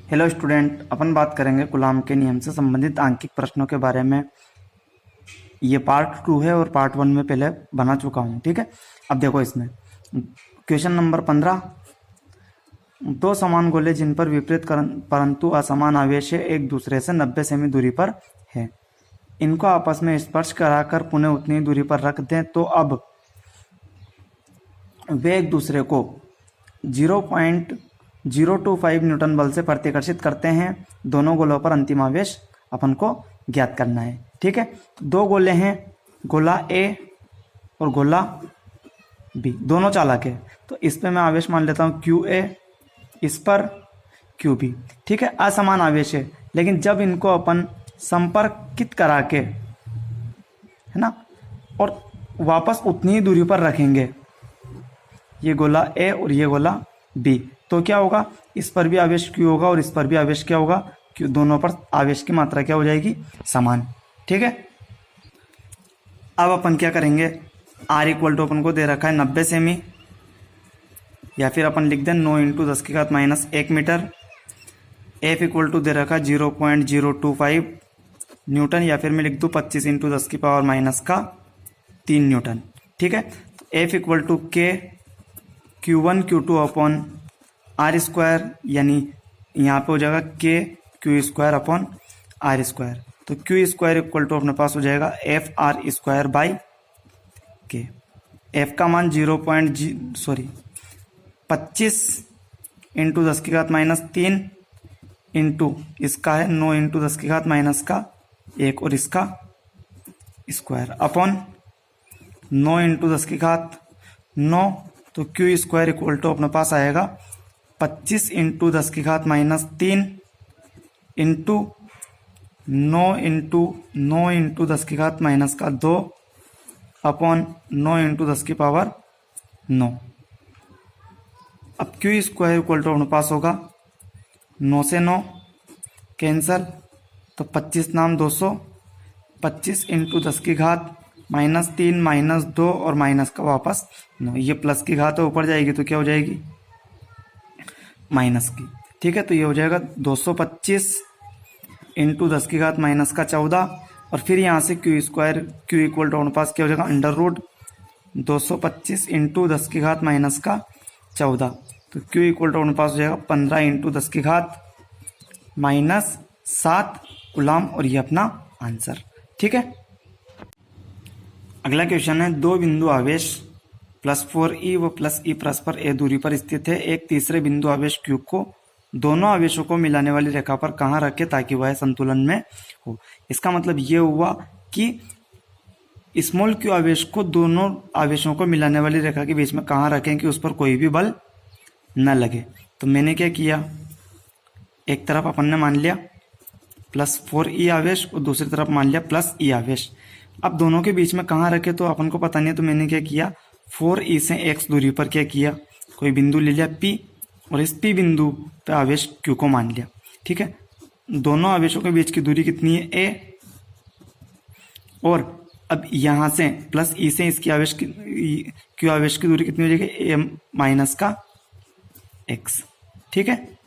Hello student, अपन बात करेंगे coulomb के नियम से संबंधित आंकिक प्रश्नों के बारे में। ये पार्ट 2 है और पार्ट 1 में पहले बना चुका हूँ। ठीक है, अब देखो इसमें क्वेश्चन नंबर 15। दो समान गोले जिन पर विपरीत परंतु असमान आवेश एक दूसरे से 90 सेमी दूरी पर है, इनको आपस में स्पर्श कराकर पुनः उतनी दूरी पर रख दें तो अब वे एक दूसरे को 0.025 न्यूटन बल से प्रतिकर्षित करते हैं। दोनों गोलों पर अंतिम आवेश अपन को ज्ञात करना है। ठीक है, तो दो गोले हैं, गोला ए और गोला बी, दोनों चालक है। तो इस पे मैं आवेश मान लेता हूँ क्यू ए, इस पर क्यू बी। ठीक है, असमान आवेश है, लेकिन जब इनको अपन संपर्कित करा के, है ना, और वापस उतनी ही दूरी पर रखेंगे, ये गोला ए और ये गोला बी, तो क्या होगा, इस पर भी आवेश क्यू होगा और इस पर भी आवेश क्या होगा, क्यू। दोनों पर आवेश की मात्रा क्या हो जाएगी, समान। ठीक है, अब अपन क्या करेंगे, आर इक्वल टू अपन को दे रखा है 90 सेमी, या फिर अपन लिख दें 9 × 10⁻⁻1 मीटर। एफ इक्वल टू दे रखा है 0.025 न्यूटन, या फिर मैं लिख दूँ 25 × 10⁻³ न्यूटन। ठीक है, तो F equal to K Q1 Q2 upon R square, यानी यहाँ पे हो जाएगा K Q square upon R square. तो क्यू स्क्वायर इक्वल टू अपने पास हो जाएगा F R square by K. F का मान 25 × 10⁻³ इंटू इसका है 9 × 10⁻⁻1 और इसका स्क्वायर अपॉन 9 × 10⁻⁹। तो क्यू स्क्वायर इक्वल टू अपने पास आएगा 25 × 10⁻³ इंटू 9 × 10⁻² अपॉन 9 × 10⁻⁹। अब क्यू स्क्वायर इक्वल टू अपने पास होगा 9 से 9 कैंसल, तो 25 नाम 200, 25 × 10⁻³ -2 और माइनस का वापस 9, ये प्लस की घात है, ऊपर जाएगी तो क्या हो जाएगी, माइनस की। ठीक है, तो ये हो जाएगा 225 × 10⁻⁻14, और फिर यहाँ से Q square Q equal to अपने पास क्या हो जाएगा, अंडर रूट 225 × 10⁻⁻14। तो क्यू इक्वल टू अपने पास हो जाएगा 15 × 10⁻⁻7 कूलाम, और ये अपना आंसर। ठीक है, अगला क्वेश्चन है, दो बिंदु आवेश +4e व +e परस्पर ए दूरी पर स्थित है। एक तीसरे बिंदु आवेश q को दोनों आवेशों को मिलाने वाली रेखा पर कहाँ रखें ताकि वह संतुलन में हो। इसका मतलब ये हुआ कि स्मॉल q आवेश को दोनों आवेशों को मिलाने वाली रेखा के बीच में कहाँ रखें कि उस पर कोई भी बल न लगे। तो मैंने क्या किया, एक तरफ अपन ने मान लिया +4e आवेश और दूसरी तरफ मान लिया +e आवेश। अब दोनों के बीच में कहाँ रखे तो अपन को पता नहीं है, तो मैंने क्या किया, 4e से x दूरी पर क्या किया, कोई बिंदु ले लिया P, और इस P बिंदु पे आवेश Q को मान लिया। ठीक है, दोनों आवेशों के बीच की दूरी कितनी है, a, और अब यहाँ से +e से इसकी आवेश की Q आवेश की दूरी कितनी हो जाएगी, a माइनस का x। ठीक है,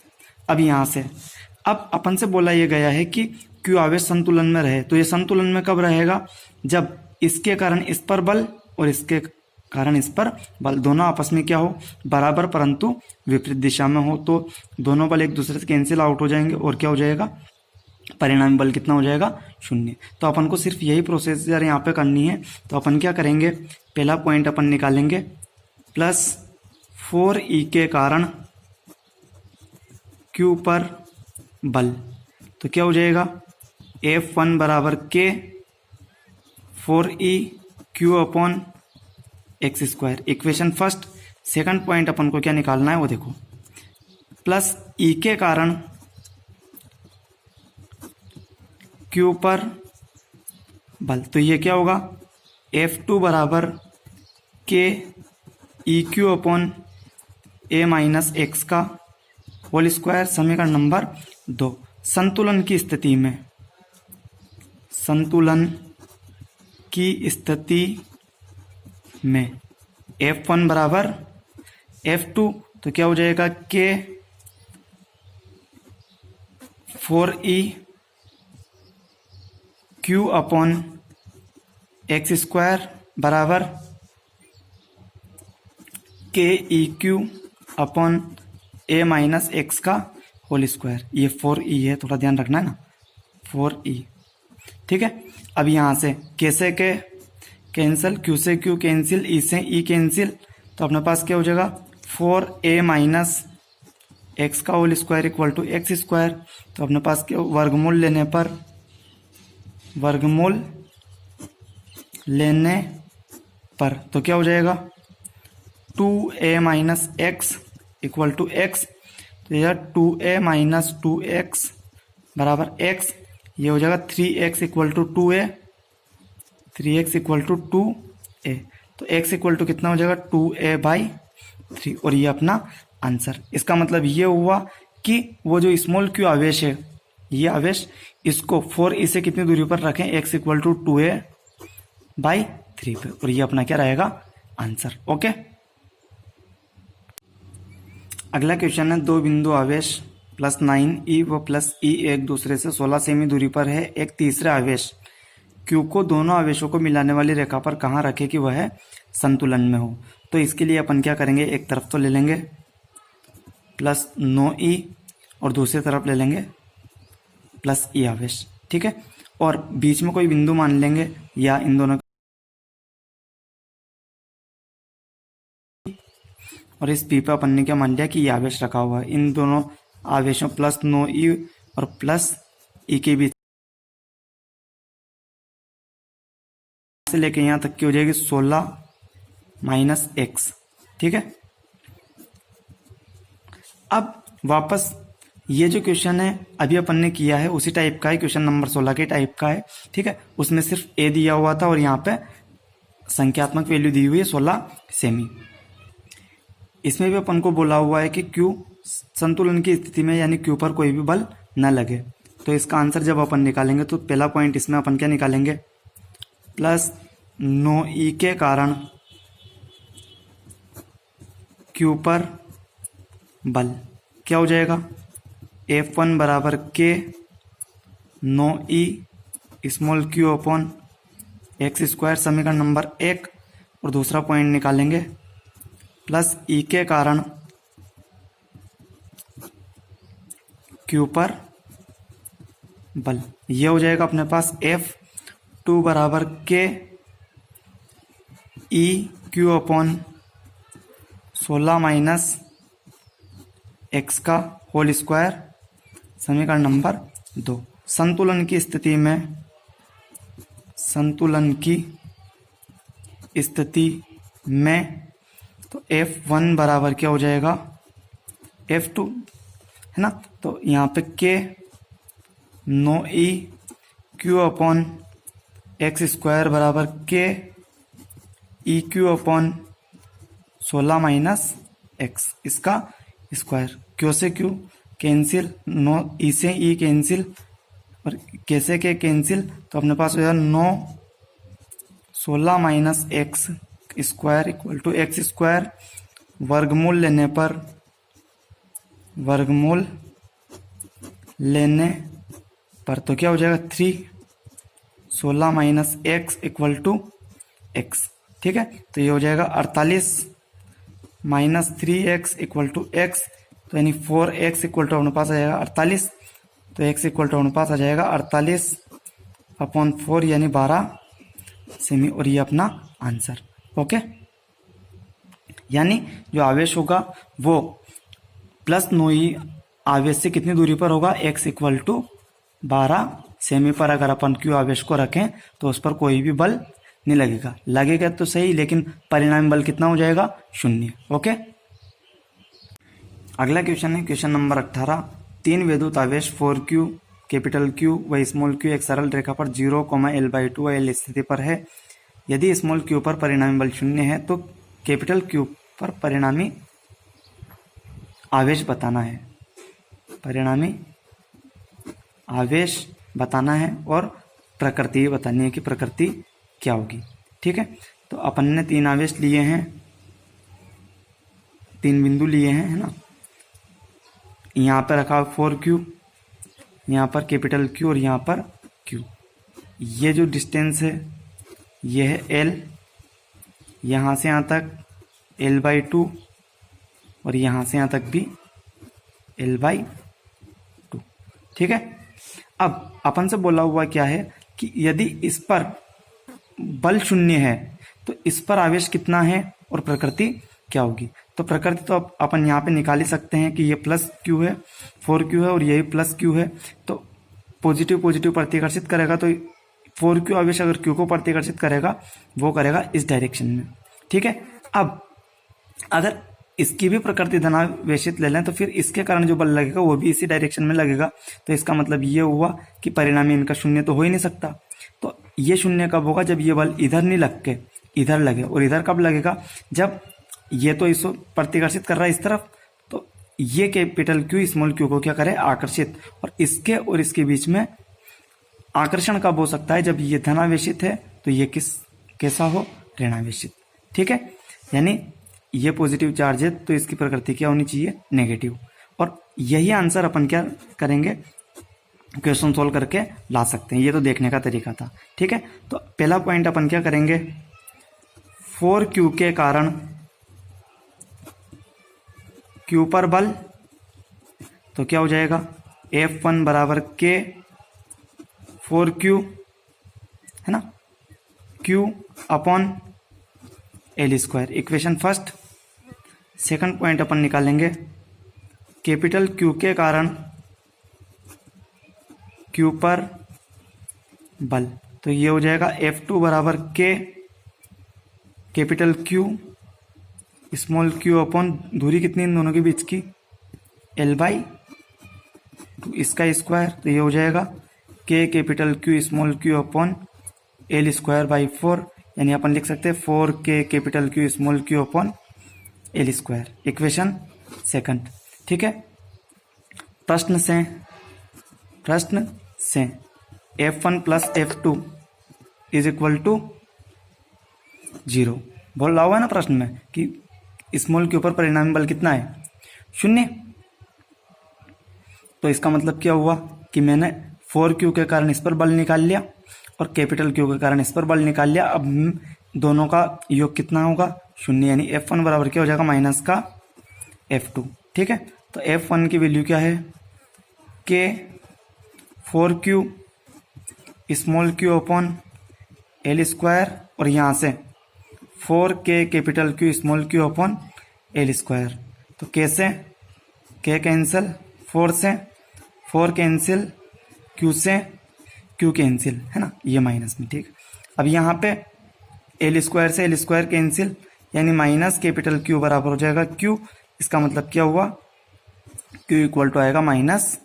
अब यहाँ से अब अपन से बोला यह गया है कि Q आवेश संतुलन में रहे, तो ये संतुलन में कब रहेगा, जब इसके कारण इस पर बल और इसके कारण इस पर बल दोनों आपस में क्या हो, बराबर परंतु विपरीत दिशा में हो। तो दोनों बल एक दूसरे से कैंसिल आउट हो जाएंगे और क्या हो जाएगा, परिणामी बल कितना हो जाएगा, 0। तो अपन को सिर्फ यही प्रोसीजर यहाँ पे करनी है। तो अपन क्या करेंगे, पहला पॉइंट अपन निकालेंगे, +4e के कारण Q पर बल, तो क्या हो जाएगा, F1 बराबर K 4e Q upon x square, equation first. Second point अपन को क्या निकालना है वो देखो, +e के कारण Q पर बल, तो ये क्या होगा, F2 बराबर K EQ upon a minus X का होल स्क्वायर। समीकरण नंबर 2। संतुलन की स्थिति में, संतुलन की स्थिति में F1 बराबर F2, तो क्या हो जाएगा, K 4e Q upon x square बराबर के ई क्यू अपॉन ए माइनस एक्स का होल स्क्वायर। ये 4e है, थोड़ा ध्यान रखना है ना, 4e। ठीक है, अब यहाँ से कैसे के कैंसिल, क्यू से क्यू कैंसिल, ई से ई कैंसिल, तो अपने पास क्या हो जाएगा 4a माइनस एक्स का whole square equal to X square. तो अपने पास क्या, वर्गमूल लेने पर, वर्गमूल लेने पर तो क्या हो जाएगा 2a minus X equal to X. तो यह 2a माइनस 2x बराबर x, ये हो जाएगा 3x equal to 2a, 3x equal to 2a। तो x इक्वल टू कितना हो जाएगा 2a बाई 3, और ये अपना आंसर। इसका मतलब ये हुआ कि वो जो स्मॉल क्यू आवेश है, ये आवेश, इसको 4e से कितनी दूरी पर रखें, x equal to 2a by 3 पे, और ये अपना क्या रहेगा आंसर। ओके, अगला क्वेश्चन है, दो बिंदु आवेश प्लस 9e व प्लस e एक दूसरे से 16 सेमी दूरी पर है। एक तीसरे आवेश q को दोनों आवेशों को मिलाने वाली रेखा पर कहाँ रखें कि वह संतुलन में हो। तो इसके लिए अपन क्या करेंगे, एक तरफ तो ले लेंगे प्लस 9e और दूसरी तरफ ले लेंगे प्लस e आवेश। ठीक है, और बीच में कोई बिंदु मान लेंगे, या इन दोनों, और इस पी पे अपन ने क्या मान लिया कि ये आवेश रखा हुआ है। इन दोनों आवेशों प्लस 9e और प्लस e के बीच से लेके यहाँ तक की हो जाएगी 16 माइनस एक्स। ठीक है, अब वापस ये जो क्वेश्चन है अभी अपन ने किया है उसी टाइप का है, क्वेश्चन नंबर 16 के टाइप का है। ठीक है, उसमें सिर्फ ए दिया हुआ था और यहाँ पे संख्यात्मक वैल्यू दी हुई है 16 सेमी। इसमें भी अपन को बोला हुआ है कि क्यू संतुलन की स्थिति में, यानी क्यू पर कोई भी बल न लगे। तो इसका आंसर जब अपन निकालेंगे तो पहला पॉइंट इसमें अपन क्या निकालेंगे, प्लस 9e के कारण क्यू पर बल क्या हो जाएगा, F1 बराबर के 9e small Q upon x square, समीकरण नंबर 1। और दूसरा पॉइंट निकालेंगे प्लस ई के कारण क्यू पर बल, ये हो जाएगा अपने पास F2 बराबर के E Q upon 16 minus X का होल स्क्वायर, समीकरण नंबर 2। संतुलन की स्थिति में, संतुलन की स्थिति में तो F1 बराबर क्या हो जाएगा F2, है ना। तो यहाँ पे के 9e Q upon x square बराबर के E Q upon 16 minus x, इसका स्क्वायर। क्यू से क्यू कैंसिल, 9 ई से ई कैंसिल, और कैसे के कैंसिल, तो अपने पास हो जाएगा 9 16 minus X square equal to X square. वर्गमूल लेने पर, वर्गमूल लेने पर तो क्या हो जाएगा 3 16 minus X equal to X. ठीक है, तो ये हो जाएगा 48 minus 3x equal to X, तो यानी 4x इक्वल टू अपने पास आ जाएगा 48। तो x इक्वल टू अपने पास आ जाएगा 48 अपॉन 4 यानी 12 सेमी, और ये अपना आंसर। ओके, यानी जो आवेश होगा वो प्लस 9e आवेश से कितनी दूरी पर होगा, x इक्वल टू 12 सेमी पर। अगर अपन क्यू आवेश को रखें तो उस पर कोई भी बल नहीं लगेगा, लगेगा तो सही, लेकिन परिणामी बल कितना हो जाएगा 0। ओके, अगला क्वेश्चन है क्वेश्चन नंबर 18। तीन विद्युत आवेश 4q कैपिटल Q व स्मॉल q एक सरल रेखा पर 0, L/2 L स्थिति पर है। यदि स्मॉल q पर परिणामी बल 0 है तो कैपिटल Q पर परिणामी आवेश बताना है, परिणामी आवेश बताना है और प्रकृति बतानी है कि प्रकृति क्या होगी। ठीक है, तो अपन ने तीन आवेश लिए हैं, तीन बिंदु लिए हैं, है ना। यहाँ पे रखा 4q, यहाँ पर कैपिटल Q और यहाँ पर Q। ये जो डिस्टेंस है ये है L, यहाँ से यहाँ तक L/2 और यहाँ से यहाँ तक भी L/2। ठीक है। अब अपन से बोला हुआ क्या है कि यदि इस पर बल शून्य है तो इस पर आवेश कितना है और प्रकृति क्या होगी। तो प्रकृति तो अपन यहाँ पे निकाल ही सकते हैं कि ये प्लस Q है, 4Q है और यही प्लस Q है, तो पॉजिटिव पॉजिटिव प्रतिकर्षित करेगा, तो 4Q आवेश अगर Q को प्रतिकर्षित करेगा वो करेगा इस डायरेक्शन में। ठीक है। अब अगर इसकी भी प्रकृति धनावेशित ले लें तो फिर इसके कारण जो बल लगेगा वो भी इसी डायरेक्शन में लगेगा। तो इसका मतलब ये हुआ कि परिणामी इनका शून्य तो हो ही नहीं सकता। तो ये शून्य कब होगा, जब ये बल इधर नहीं लग के इधर लगे। और इधर कब लगेगा, जब ये तो इसको प्रतिकर्षित कर रहा है इस तरफ, तो ये कैपिटल Q स्मॉल q को क्या करे, आकर्षित। और इसके और इसके बीच में आकर्षण कब हो सकता है, जब ये धनावेशित है तो ये कैसा हो, ऋणावेशित। ठीक है। यानी ये पॉजिटिव चार्ज है तो इसकी प्रकृति क्या होनी चाहिए, नेगेटिव। और यही आंसर अपन क्या करेंगे, क्वेश्चन सोल्व करके ला सकते हैं। ये तो देखने का तरीका था। ठीक है। तो पहला पॉइंट अपन क्या करेंगे, 4Q के कारण Q पर बल, तो क्या हो जाएगा, F1 बराबर K 4Q, है ना, Q upon L²। Equation first. Second point अपन निकालेंगे, कैपिटल Q के कारण Q पर बल, तो ये हो जाएगा F2 बराबर K capital Q small q upon दूरी कितनी इन दोनों के बीच की, L/2, इसका स्क्वायर, तो ये हो जाएगा K capital Q small q upon L²/4, यानी अपन लिख सकते हैं 4K capital Q small q upon L²। Equation second. ठीक है। प्रश्न से F1 plus F2 is equal to 0 बोल रहा हुआ है ना प्रश्न में कि स्मॉल के ऊपर परिणामी बल कितना है, 0। तो इसका मतलब क्या हुआ कि मैंने 4Q के कारण इस पर बल निकाल लिया और कैपिटल Q के कारण इस पर बल निकाल लिया। अब दोनों का योग कितना होगा, 0, यानी F1 बराबर क्या हो जाएगा, माइनस का F2। ठीक है। तो F1 की वैल्यू क्या है, K 4Q small q upon L², और यहाँ से 4K capital Q small q upon L²। तो कैसे, K कैंसिल, 4 से 4 कैंसिल, Q से Q कैंसिल, है ना, ये माइनस में। ठीक। अब यहाँ पे L² से L² कैंसिल, यानी माइनस कैपिटल Q बराबर हो जाएगा Q। इसका मतलब क्या हुआ, Q इक्वल टू आएगा माइनस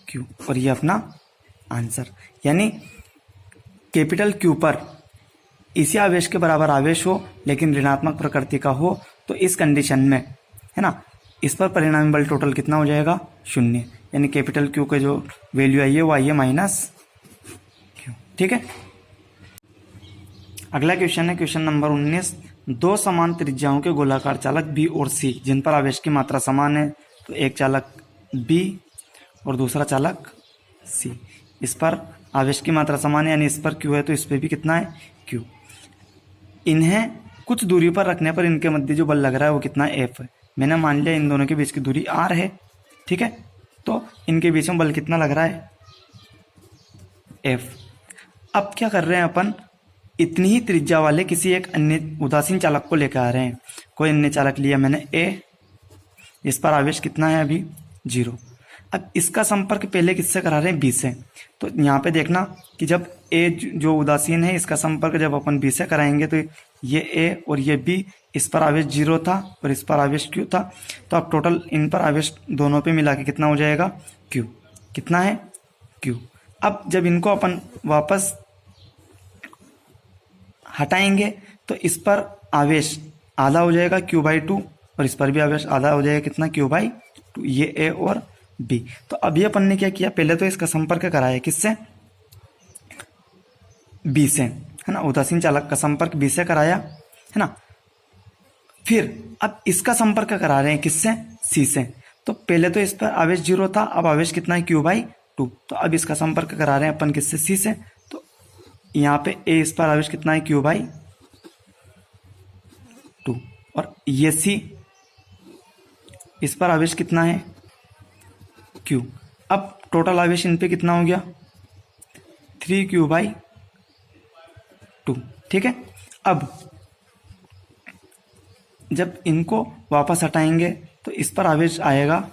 Q, और ये अपना आंसर। यानी कैपिटल Q पर इसी आवेश के बराबर आवेश हो लेकिन ऋणात्मक प्रकृति का हो, तो इस कंडीशन में, है ना, इस पर परिणामी बल टोटल कितना हो जाएगा, 0। यानी कैपिटल Q के जो वैल्यू आई है वो आई है माइनस Q। ठीक है। अगला क्वेश्चन है क्वेश्चन नंबर 19। दो समान त्रिज्याओं के गोलाकार चालक B और C जिन पर आवेश की मात्रा समान है, तो एक चालक B और दूसरा चालक C। इस पर आवेश की मात्रा समान है, यानी इस पर Q है तो इस पर भी कितना है, Q। इन्हें कुछ दूरी पर रखने पर इनके मध्य जो बल लग रहा है वो कितना है, F है। मैंने मान लिया इन दोनों के बीच की दूरी R है। ठीक है। तो इनके बीच में बल कितना लग रहा है, F। अब क्या कर रहे हैं अपन, इतनी ही त्रिज्या वाले किसी एक अन्य उदासीन चालक को लेकर आ रहे हैं। कोई अन्य चालक लिया मैंने A, इस पर आवेश कितना है अभी, 0। अब इसका संपर्क पहले किससे करा रहे हैं, B से। तो यहाँ पे देखना कि जब A जो उदासीन है, इसका संपर्क जब अपन B से कराएंगे तो ये A और ये B, इस पर आवेश 0 था और इस पर आवेश Q था। तो अब टोटल इन पर आवेश दोनों पे मिला के कितना हो जाएगा, Q। कितना है, Q। अब जब इनको अपन वापस हटाएंगे तो इस पर आवेश आधा हो जाएगा, Q/2, और इस पर भी आवेश आधा हो जाएगा, कितना, Q/2। ये A और B। तो अभी अपन ने क्या किया, पहले तो इसका संपर्क कराया किससे, B से, है ना, उदासीन चालक का संपर्क B से कराया, है ना। फिर अब इसका संपर्क करा रहे हैं किससे, C से। तो पहले तो इस पर आवेश 0 था, अब आवेश कितना है, Q/2, 2। तो अब इसका संपर्क करा रहे हैं अपन किससे, सी से। तो यहाँ पे ए इस पर आवेश कितना है, Q/2, और ये सी इस पर आवेश कितना है, Q। अब टोटल आवेश इन पे कितना हो गया, 3Q/2, ठीक है। अब जब इनको वापस हटाएंगे तो इस पर आवेश आएगा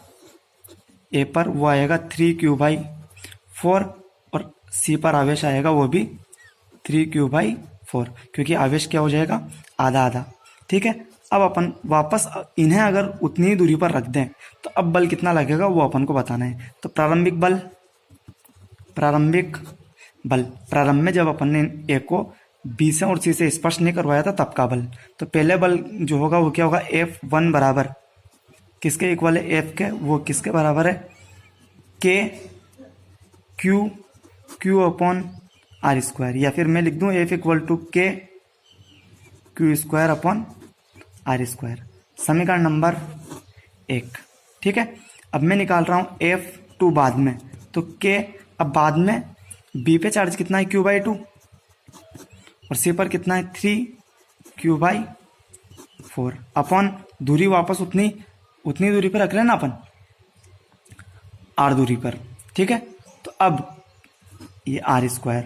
ए पर, वो आएगा 3Q/4, और सी पर आवेश आएगा वो भी 3Q/4, क्योंकि आवेश क्या हो जाएगा, आधा आधा, ठीक है। अब अपन वापस इन्हें अगर उतनी ही दूरी पर रख दें तो अब बल कितना लगेगा वो अपन को बताना है। तो प्रारंभिक बल प्रारंभ में जब अपन ने ए को बी से और सी से स्पर्श नहीं करवाया था तब का बल। तो पहले बल जो होगा वो क्या होगा, F1 बराबर किसके इक्वल है, F के, वो किसके बराबर है, Q/r², या फिर मैं लिख दूं F = KQ²/r², समीकरण नंबर 1, ठीक है। अब मैं निकाल रहा हूं F2 बाद में, तो K अब बाद में B पे चार्ज कितना है, Q/2, और C पर कितना है, 3Q/4, अपन दूरी वापस उतनी दूरी पर रख रहे हैं ना अपन, R दूरी पर, ठीक है। तो अब ये r²,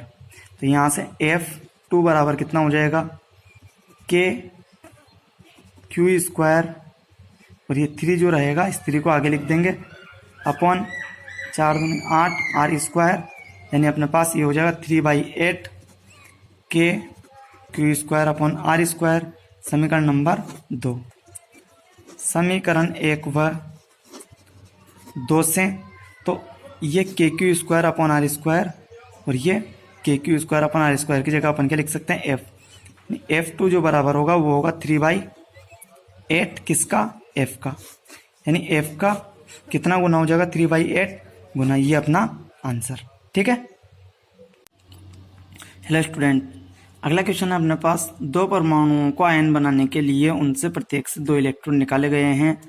तो यहां से F2 बराबर कितना हो जाएगा, KQ², और ये 3 जो रहेगा इस 3 को आगे लिख देंगे, अपॉन 4 दूनी 8 r², यानी अपने पास ये हो जाएगा 3/8 KQ²/r², समीकरण नंबर 2। समीकरण 1 व 2 से तो ये KQ²/r² और ये KQ²/r² की जगह अपन क्या लिख सकते हैं, F2 जो बराबर होगा वो होगा 3/8 किसका, F का, यानी F का कितना गुना हो जाएगा, 3/8 गुना ये अपना आंसर, ठीक है। हेलो स्टूडेंट, अगला क्वेश्चन है अपने पास, दो परमाणुओं को आयन बनाने के लिए उनसे प्रत्येक से 2 इलेक्ट्रॉन निकाले गए हैं।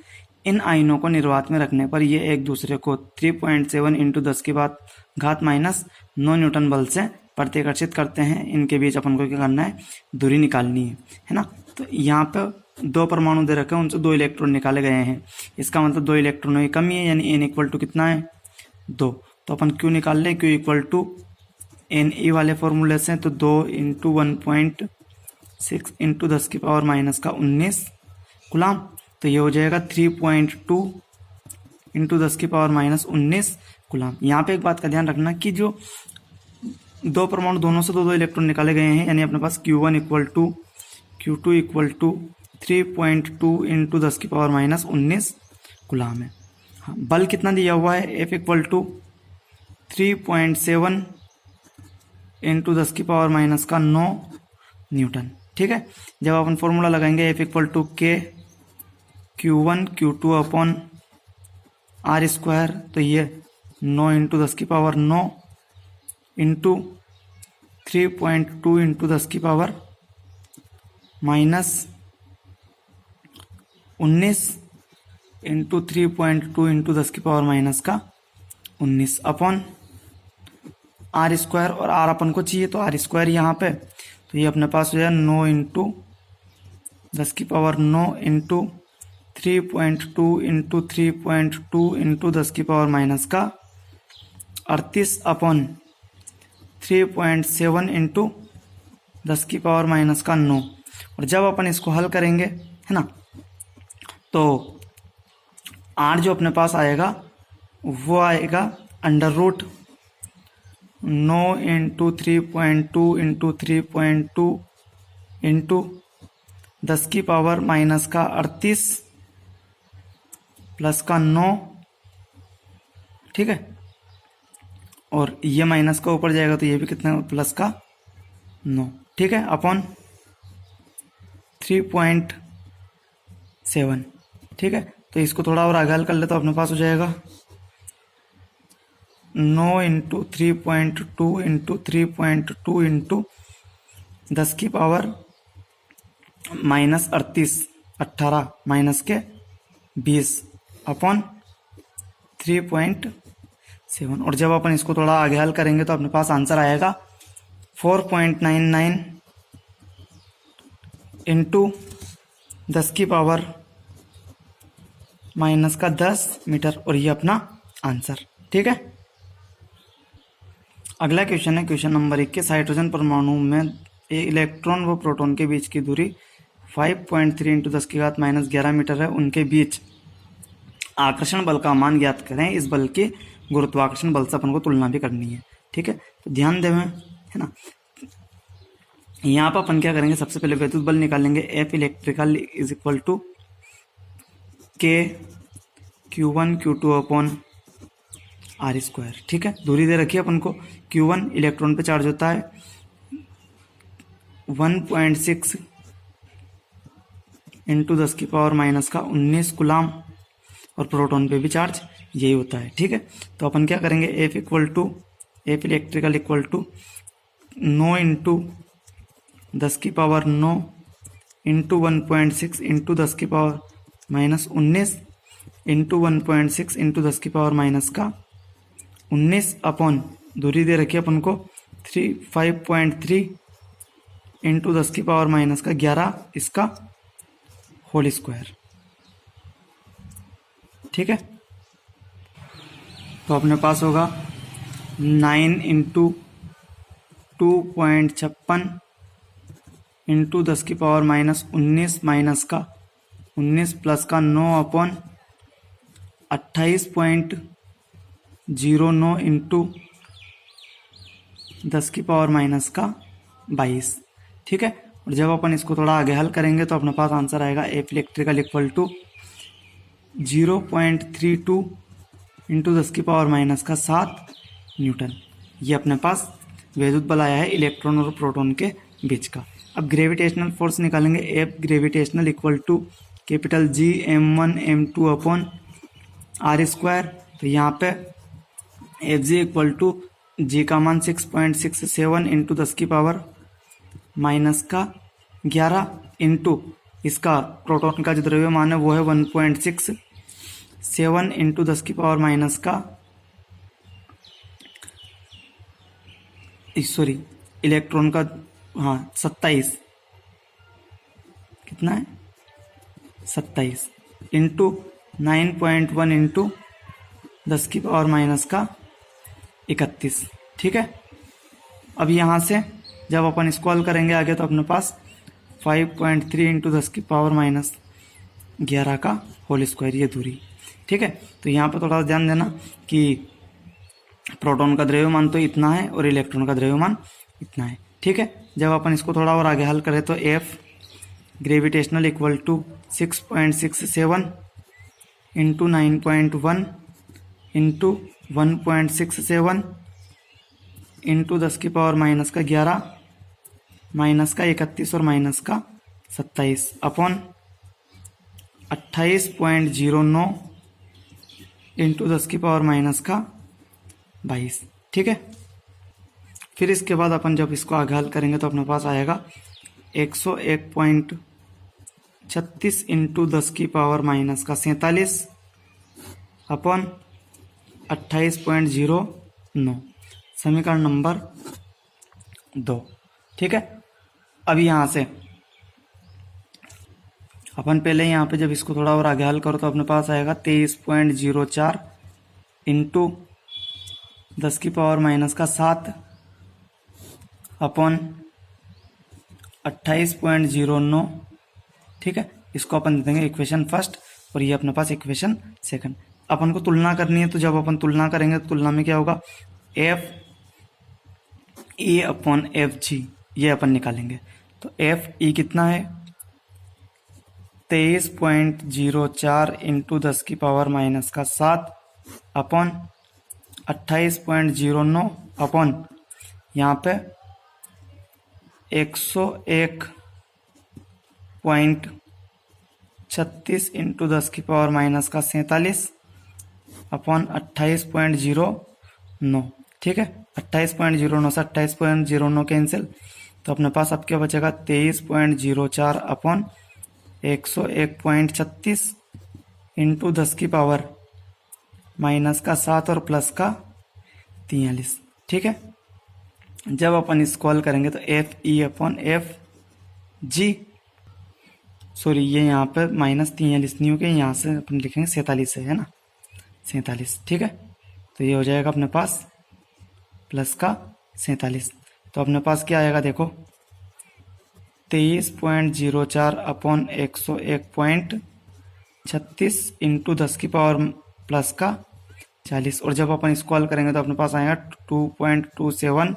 इन आयनों को निर्वात में रखने पर ये एक दूसरे को 3.7 × 10⁻⁹ न्यूटन बल से प्रतिकर्षित करते हैं। इनके बीच अपन को क्या करना है, दूरी निकालनी है ना। तो यहाँ पे 2 परमाणु दे रखे हैं, उनसे 2 इलेक्ट्रॉन निकाले गए हैं। इसका मतलब 2 इलेक्ट्रॉनों की कमी है, यानी n = कितना है, 2। तो अपन Q निकाल लें, Q = Ne वाले फॉर्मूले से, तो 2 × 1.6 × 10⁻⁻19 कूलम। तो ये हो जाएगा 3.2 × 10⁻⁻19 कूलम। यहाँ पे एक बात का ध्यान रखना कि जो 2 परमाणु दोनों से 2 इलेक्ट्रॉन निकाले गए हैं, यानी अपने पास Q1 = Q2 = 3.2 × 10⁻⁻19 कूलम है। हाँ, बल कितना दिया हुआ है, F = 3.7 × 10⁻⁹ न्यूटन, ठीक है। जब अपन फॉर्मूला लगाएंगे F = KQ1Q2/r², तो ये 9 × 10⁻9 इंटू 3.2 × 10⁻⁻19 इंटू 3.2 × 10⁻⁻19 अपॉन r², और r अपन को चाहिए तो r² यहाँ पे, तो ये अपने पास हो जाए 9 × 10⁻9 इंटू 3.2 × 3.2 × 10⁻38 अपॉन 3.7 × 10⁻9। और जब अपन इसको हल करेंगे, है ना, तो r जो अपने पास आएगा वो आएगा √9 × 3.2 × 3.2 इंटू 10⁻38 प्लस का 9, ठीक है। और ये माइनस का ऊपर जाएगा तो ये भी कितना, प्लस का 9, ठीक है, अपॉन 3.7, ठीक है। तो इसको थोड़ा और आगे हल कर ले तो अपने पास हो जाएगा 9 × 3.2 × 3.2 इंटू 10⁻38 18 माइनस के 20 अपॉन 3.7 7। और जब अपन इसको थोड़ा आगे हल करेंगे तो अपने पास आंसर आएगा 4.99 इंटू 10 की पावर माइनस का 10 मीटर, और ये अपना आंसर। ठीक है, अगला क्वेश्चन है क्वेश्चन नंबर 21। हाइड्रोजन परमाणु में इलेक्ट्रॉन व प्रोटॉन के बीच की दूरी 5.3 इंटू 10 की घात माइनस 11 मीटर है। उनके बीच आकर्षण बल का मान ज्ञात करें। इस बल की गुरुत्वाकर्षण बल से अपन को तुलना भी करनी है। ठीक है, तो ध्यान देवें, है ना। यहाँ पर अपन क्या करेंगे, सबसे पहले विद्युत बल निकालेंगे। F electrical is equal to K Q1 Q2 upon R square. ठीक है, दूरी दे रखी है अपन को। Q1 इलेक्ट्रॉन पे चार्ज होता है 1.6 इंटू 10 की पावर माइनस का 19 गुलाम, और प्रोटॉन पे भी चार्ज यही होता है। ठीक है, तो अपन क्या करेंगे, F electrical equal to 9 into 10 की पावर 9 इंटू 1.6 इंटू 10 की पावर माइनस 19 इंटू 1.6 इंटू 10 की पावर माइनस का 19 अपॉन दूरी दे रखी है अपन को 5.3 इंटू 10 की पावर माइनस का 11 इसका होल स्क्वायर। ठीक है, तो अपने पास होगा 9 इंटू 2.56 इंटू 10 की पावर माइनस 19 माइनस का 19 प्लस का 9 अपॉन 28.09 इंटू 10 की पावर माइनस का 22। ठीक है, और जब अपन इसको थोड़ा आगे हल करेंगे तो अपने पास आंसर आएगा F electrical equal to 0.32 into 10 की पावर माइनस का 7 न्यूटन। ये अपने पास विद्युत बल आया है इलेक्ट्रॉन और प्रोटॉन के बीच का। अब ग्रेविटेशनल फोर्स निकालेंगे। F gravitational equal to capital G m1 m2 upon R square. तो यहाँ पे F G equal to G का मान 6.67 इंटू 10 की पावर माइनस का 11 इंटू इसका प्रोटॉन का जो द्रव्यमान है वो है 1.67 इंटू 10 की पावर माइनस का सॉरी इलेक्ट्रॉन का 27 कितना है 27 इंटू 9.1 इंटू 10 की पावर माइनस का 31। ठीक है, अब यहाँ से जब अपन इसको हल करेंगे आगे तो अपने पास 5.3 इंटू 10 की पावर माइनस 11 का होल स्क्वायर ये दूरी। ठीक है, तो यहाँ पर थोड़ा ध्यान देना कि प्रोटॉन का द्रव्यमान तो इतना है और इलेक्ट्रॉन का द्रव्यमान इतना है। ठीक है, जब अपन इसको थोड़ा और आगे हल करें तो F gravitational equal to 6.67 into 9.1 into 1.67 into 10 की पावर माइनस का 11 माइनस का 31 और माइनस का 27 अपॉन 28.09 इंटू 10 की पावर माइनस का 22। ठीक है, फिर इसके बाद अपन जब इसको आगे हल करेंगे तो अपने पास आएगा 101.36 इंटू 10 की पावर माइनस का 47 अपॉन 28.09, समीकरण नंबर 2। ठीक है, अब यहाँ से अपन पहले यहाँ पे जब इसको थोड़ा और आगे हल करो तो अपने पास आएगा 23.04 इंटू 10 की पावर माइनस का 7 अपॉन 28.09। ठीक है, इसको अपन दे देंगे इक्वेशन फर्स्ट और ये अपने पास इक्वेशन सेकंड। अपन को तुलना करनी है तो जब अपन तुलना करेंगे तो तुलना में क्या होगा, F E upon F G ये अपन निकालेंगे। तो एफ ई कितना है 23.04 इंटू 10 की पावर माइनस का 7 अपॉन 28.09 अपॉन यहाँ पे 101.36 इंटू 10 की पावर माइनस का 47 अपॉन 28.09। ठीक है, 28.09 से 28.09 कैंसिल, तो अपने पास अब क्या बचेगा 23.04 अपॉन 101.36 इंटू 10 की पावर माइनस का 7 और प्लस का 43, ठीक है। जब अपन इसको करेंगे तो F E upon F G, sorry ये यहाँ पे -43 नहीं होगा, यहाँ से अपन लिखेंगे 47 है ना, 47, ठीक है। तो ये हो जाएगा अपने पास प्लस का 47। तो अपने पास क्या आएगा देखो, 23.04 अपॉन 101.36 इंटू 10 की पावर प्लस का 40, और जब अपन इसको हल करेंगे तो अपने पास आएगा 2.27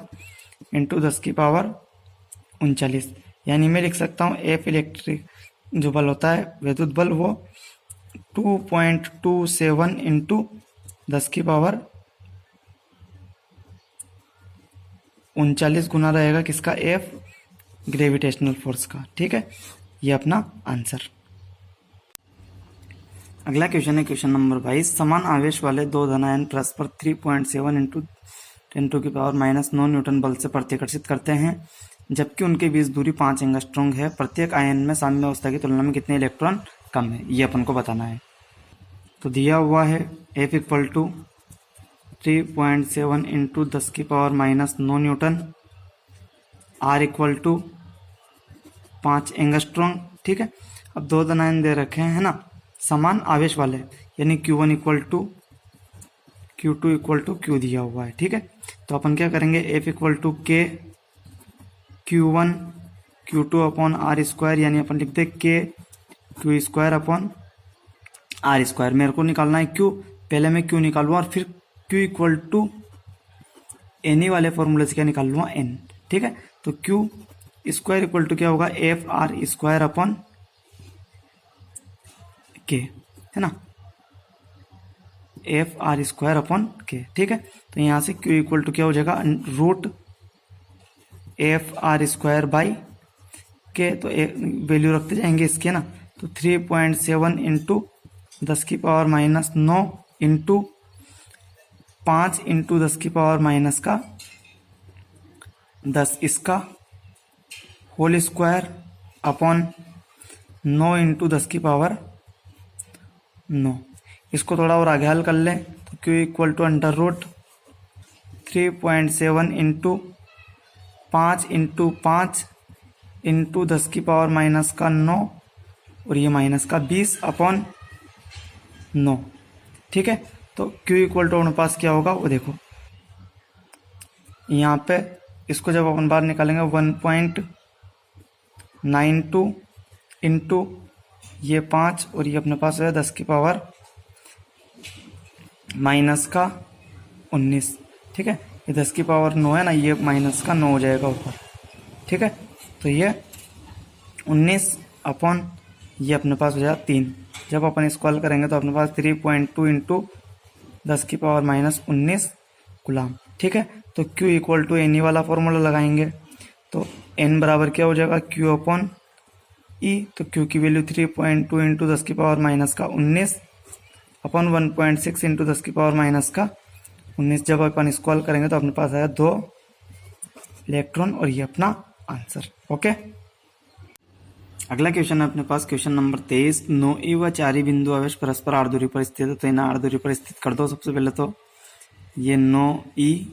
इंटू 10 की पावर 39। यानी मैं लिख सकता हूँ एफ इलेक्ट्रिक जो बल होता है विद्युत बल वो 2.27 इंटू 10 की पावर 39 गुना रहेगा किसका, एफ ग्रेविटेशनल फोर्स का, ठीक है। ये अपना आंसर। अगला क्वेश्चन है क्वेश्चन नंबर 22। समान आवेश वाले दो धनायन परस्पर 3.7 इंटू 10 की पावर -9 न्यूटन बल से प्रतिकर्षित करते हैं, जबकि उनके बीच दूरी 5 एंगस्ट्रॉम है। प्रत्येक आयन में साम्य अवस्था की तुलना में कितने इलेक्ट्रॉन कम है, ये अपन को बताना है। तो दिया हुआ है F इक्वल टू 3.7 इंटू 10 की power -9 newton, R equal to 5 angstrom, ठीक है। अब दो धनायन दे रखे हैं, है ना, समान आवेश वाले, यानी Q1 equal to Q2 equal to Q दिया हुआ है, ठीक है। तो अपन क्या करेंगे, F equal to K Q1 Q2 upon R square, यानी अपन लिखते K Q square upon R square. मेरे को निकालना है Q, पहले मैं Q निकालूंगा और फिर Q इक्वल टू एन वाले फॉर्मूले से क्या निकाल लूंगा, N, ठीक है। तो Q स्क्वायर इक्वल टू क्या होगा, एफ आर स्क्वायर अपॉन के, है ना, एफ आर स्क्वायर अपॉन के, ठीक है। तो यहां से Q इक्वल टू क्या हो जाएगा, root F R square by K, तो वैल्यू रखते जाएंगे इसके ना, तो 3.7 इंटू 10 की पावर -9 इंटू 5 इंटू 10 की पावर -10 इसका होल स्क्वायर अपॉन 9 इंटू 10 की पावर 9। इसको थोड़ा और आगे हल कर लें तो Q equal to under root 3.7 into 5 into 5 into 10 की पावर -9 और ये -20 अपॉन 9, ठीक है। तो Q इक्वल टू अपने पास क्या होगा वो देखो, यहाँ पे इसको जब अपन बाहर निकालेंगे 1.92 इंटू ये 5 और ये अपने पास है 10 की पावर -19, ठीक है। ये 10 की पावर 9 है ना, ये -9 हो जाएगा ऊपर, ठीक है। तो ये 19 अपॉन ये अपने पास हो जाएगा 3। जब अपन इसको हल करेंगे तो अपने पास 3.2 इंटू 10 की पावर -19 गुलाम, ठीक है। तो Q इक्वल टू एन वाला फॉर्मूला लगाएंगे तो N बराबर क्या हो जाएगा, Q अपॉन E। तो Q की वैल्यू 3.2 इंटू 10 की पावर -19 अपॉन 1.6 इंटू 10 की पावर -19। जब अपन इसको हल करेंगे तो अपने पास आया 2 इलेक्ट्रॉन और ये अपना आंसर, ओके। अगला क्वेश्चन है अपने पास क्वेश्चन नंबर 23। 9e व 4e बिंदु आवेश परस्पर आर दूरी पर स्थित है, तो इन्हें आर दूरी पर स्थित कर दो। सबसे पहले तो ये 9e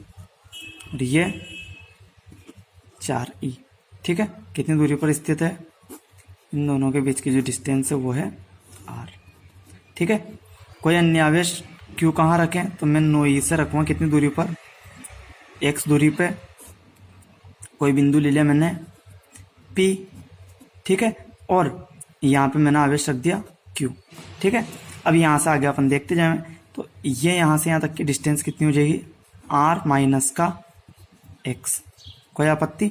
और ये 4e, ठीक है। कितनी दूरी पर स्थित है, इन दोनों के बीच की जो डिस्टेंस है वो है r, ठीक है। कोई अन्य आवेश q कहाँ रखें, तो मैं 9e से रखूँगा कितनी दूरी पर, x दूरी पे। कोई बिंदु ले लिया मैंने p, ठीक है, और यहाँ पे मैंने आवेश रख दिया q, ठीक है। अब यहाँ से आगे अपन देखते जाएं तो ये यहाँ से यहाँ तक की डिस्टेंस कितनी हो जाएगी, r माइनस का x, कोई आपत्ति।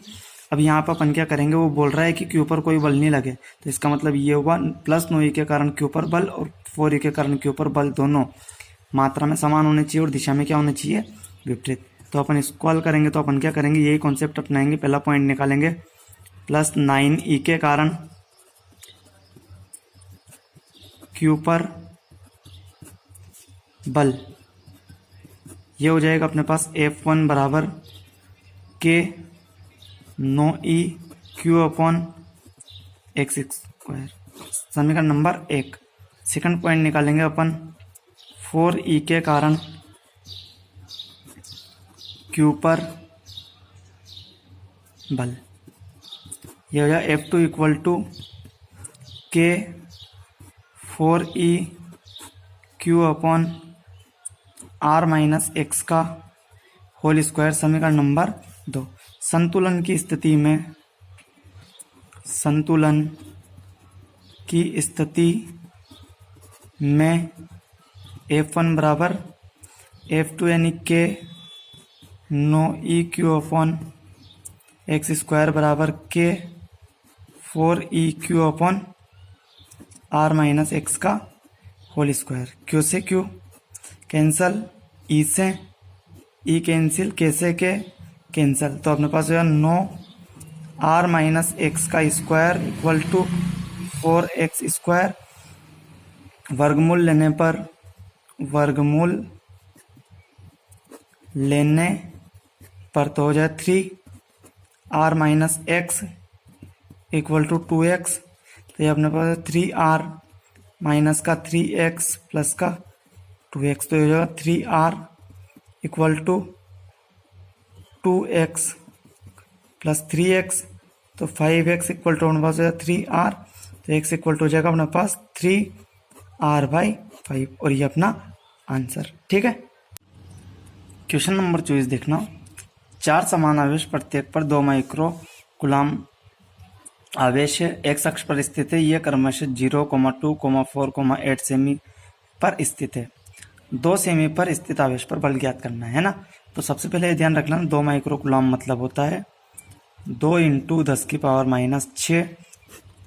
अब यहाँ पर अपन क्या करेंगे, वो बोल रहा है कि q पर कोई बल नहीं लगे, तो इसका मतलब ये हुआ प्लस 9e के कारण q पर बल और 4e के कारण q पर बल दोनों मात्रा में समान होने चाहिए और दिशा में क्या होना चाहिए, विपरीत। तो अपन इसको हल करेंगे तो अपन क्या करेंगे, यही कॉन्सेप्ट अपनाएंगे। पहला पॉइंट निकालेंगे, प्लस 9e के कारण q पर बल, ये हो जाएगा अपने पास F1 बराबर K 9e q upon x square, समीकरण नंबर 1। सेकंड पॉइंट निकालेंगे अपन, 4e के कारण क्यू पर बल। ये हो जाएगा F2 equal to K 4E Q upon R minus X का होल स्क्वायर। समीकरण नंबर 2। संतुलन की स्थिति में F1 बराबर F2 यानी के 9E Q upon x square बराबर K 4E Q upon R minus X का होल स्क्वायर। क्यू से क्यू कैंसल, ई से ई कैंसिल, के से के कैंसल, तो अपने पास हो जाएगा 9 आर माइनस एक्स का square equal to 4x square. वर्गमूल लेने पर तो हो जाए 3 R minus X equal to 2x। तो ये अपने पास 3r माइनस का 3x प्लस का 2x, तो ये हो जाएगा 3r equal to 2x plus 3x, तो 5x इक्वल टू अपने पास हो जाएगा 3r, तो x इक्वल टू हो जाएगा अपने पास 3r/5, और ये अपना आंसर। ठीक है। क्वेश्चन नंबर 24 देखना। 4 समान आवेश प्रत्येक पर 2 माइक्रो कूलाम आवेश एक्स अक्ष पर स्थित है। यह क्रमशः 0, 2, 4, 8 सेमी पर स्थित है। 2 सेमी पर स्थित आवेश पर बल ज्ञात करना है ना। तो सबसे पहले ध्यान रखना 2 माइक्रो कूलाम मतलब होता है 2 × 10⁻⁻6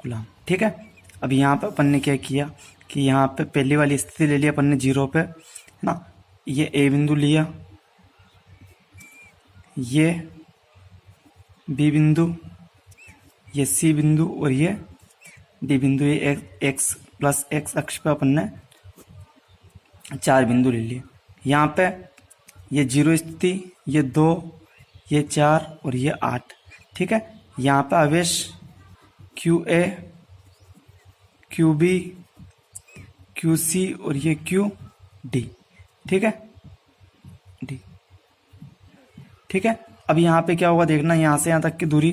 कूलाम। ठीक है। अब यहाँ पे अपन ने क्या किया कि यहाँ पे पहली वाली स्थिति ले लिया अपन ने 0 पे, है ना। ये ए बिंदु लिया, ये बी बिंदु, ये सी बिंदु और ये डी बिंदु। ये एक्स प्लस एक्स अक्ष पे अपन ने 4 बिंदु ले लिए। यहाँ पे ये 0 स्थिति, ये 2, ये 4 और ये 8। ठीक है। यहाँ पे आवेश Q A, Q B, Q C और ये क्यू डी। ठीक है, डी। ठीक है। अब यहाँ पे क्या होगा देखना, यहाँ से यहाँ तक की दूरी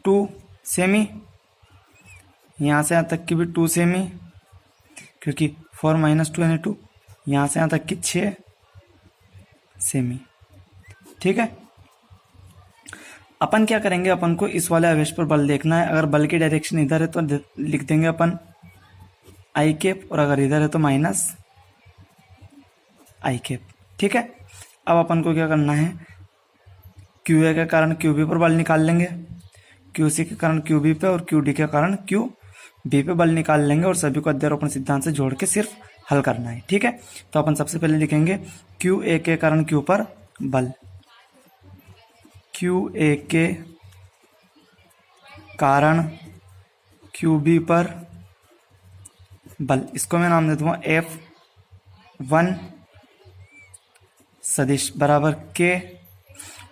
2 सेमी, यहाँ से यहाँ तक की भी 2 सेमी, क्योंकि 4 - 2 यानी 2। यहाँ से यहाँ तक की 6 सेमी। ठीक है। अपन क्या करेंगे, अपन को इस वाले आवेश पर बल देखना है। अगर बल की डायरेक्शन इधर है तो लिख देंगे अपन आई कैप, और अगर इधर है तो माइनस आई कैप। ठीक है। अब अपन को क्या करना है, क्यू ए के कारण क्यू बी पर बल निकाल लेंगे, क्यू सी के कारण क्यू बी पे और क्यू डी के कारण क्यू बी पे बल निकाल लेंगे, और सभी को अध्यारोपण सिद्धांत से जोड़ के सिर्फ हल करना है। ठीक है। तो अपन सबसे पहले लिखेंगे क्यू ए के कारण क्यू पर बल, क्यू ए के कारण क्यू बी पर बल। इसको मैं नाम दे दूंगा F1 सदिश बराबर के,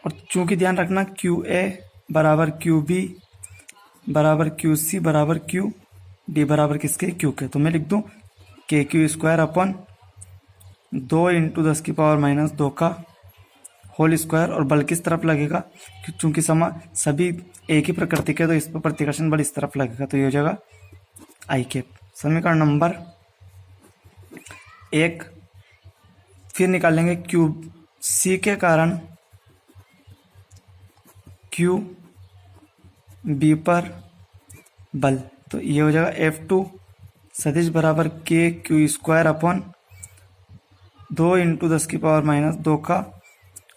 और चूंकि ध्यान रखना क्यू ए बराबर क्यू बी बराबर क्यू सी बराबर क्यू डी बराबर किसके, क्यू के, तो मैं लिख दूं के क्यू स्क्वायर अपॉन 2 × 10⁻⁻2 का होल स्क्वायर। और बल किस तरफ लगेगा, चूंकि सभी एक ही प्रकृति के, तो इस पर प्रतिकर्षण बल इस तरफ लगेगा, तो ये हो जाएगा आई कैप। समीकरण नंबर 1। फिर निकालेंगे क्यू सी के कारण क्यू बी पर बल, तो ये हो जाएगा F2 सदिश बराबर के क्यू स्क्वायर अपॉन 2 × 10⁻⁻2 का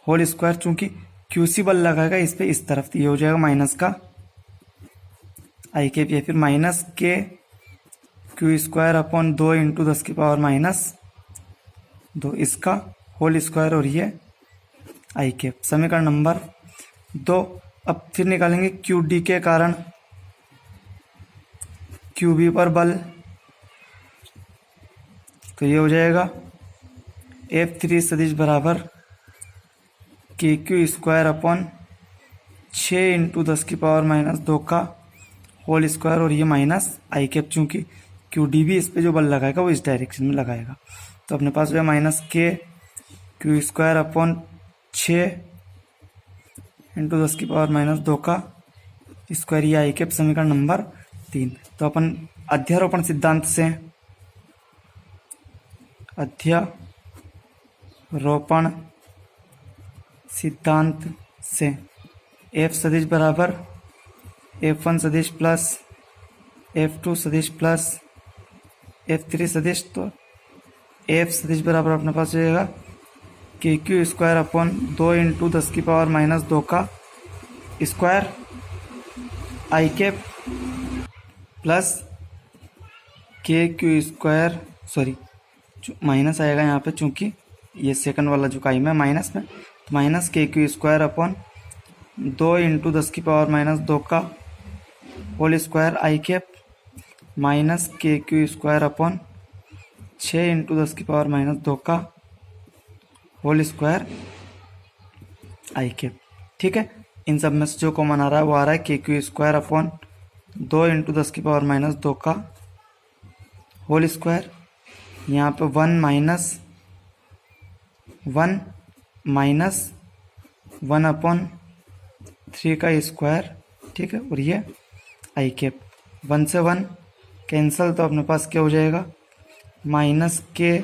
होल स्क्वायर। चूंकि क्यू सी बल लगाएगा इस पे इस तरफ, तो ये हो जाएगा माइनस का आई कैप, या फिर माइनस के क्यू स्क्वायर अपॉन 2 × 10⁻⁻2 इसका होल स्क्वायर, और ये आई कैप। समीकरण नंबर 2। अब फिर निकालेंगे क्यू डी के कारण क्यू बी पर बल, तो ये हो जाएगा F3 सदिश बराबर के क्यू स्क्वायर अपॉन 6 × 10⁻⁻2 का होल स्क्वायर, और ये माइनस आई कैप, चूंकि क्यू डी भी इस पे जो बल लगाएगा वो इस डायरेक्शन में लगाएगा, तो अपने पास जो है माइनस के क्यू स्क्वायर अपॉन 6 इंटू 10 की पावर माइनस 2 का स्क्वायर, ये आई कैप समीकरण नंबर 3। तो अपन अध्यारोपण सिद्धांत से एफ सदिश बराबर F1 सदिश प्लस F2 सदिश प्लस F3 सदिश, तो F सदिश बराबर अपने पास हो जाएगा K Q square upon 2 into 10 की पावर माइनस 2 का स्क्वायर आई cap plus K Q square, sorry minus आएगा यहाँ पे, चूंकि ये सेकंड वाला जो काइम है माइनस में, तो माइनस के क्यू स्क्वायर अपॉन 2 इंटू 10 की पावर माइनस 2 का होल स्क्वायर आई कैप माइनस के क्यू स्क्वायर अपॉन 6 इंटू 10 की पावर माइनस 2 का होल स्क्वायर आई कैप। ठीक है, इन सब में से जो कॉमन आ रहा है वो आ रहा है के क्यू स्क्वायर अपॉन 2 इंटू 10 की पावर माइनस 2 का होल स्क्वायर, यहाँ पे 1 माइनस 1 अपॉन 3 का स्क्वायर। ठीक है, और ये आई कैप 1 से 1 कैंसल, तो अपने पास क्या हो जाएगा माइनस के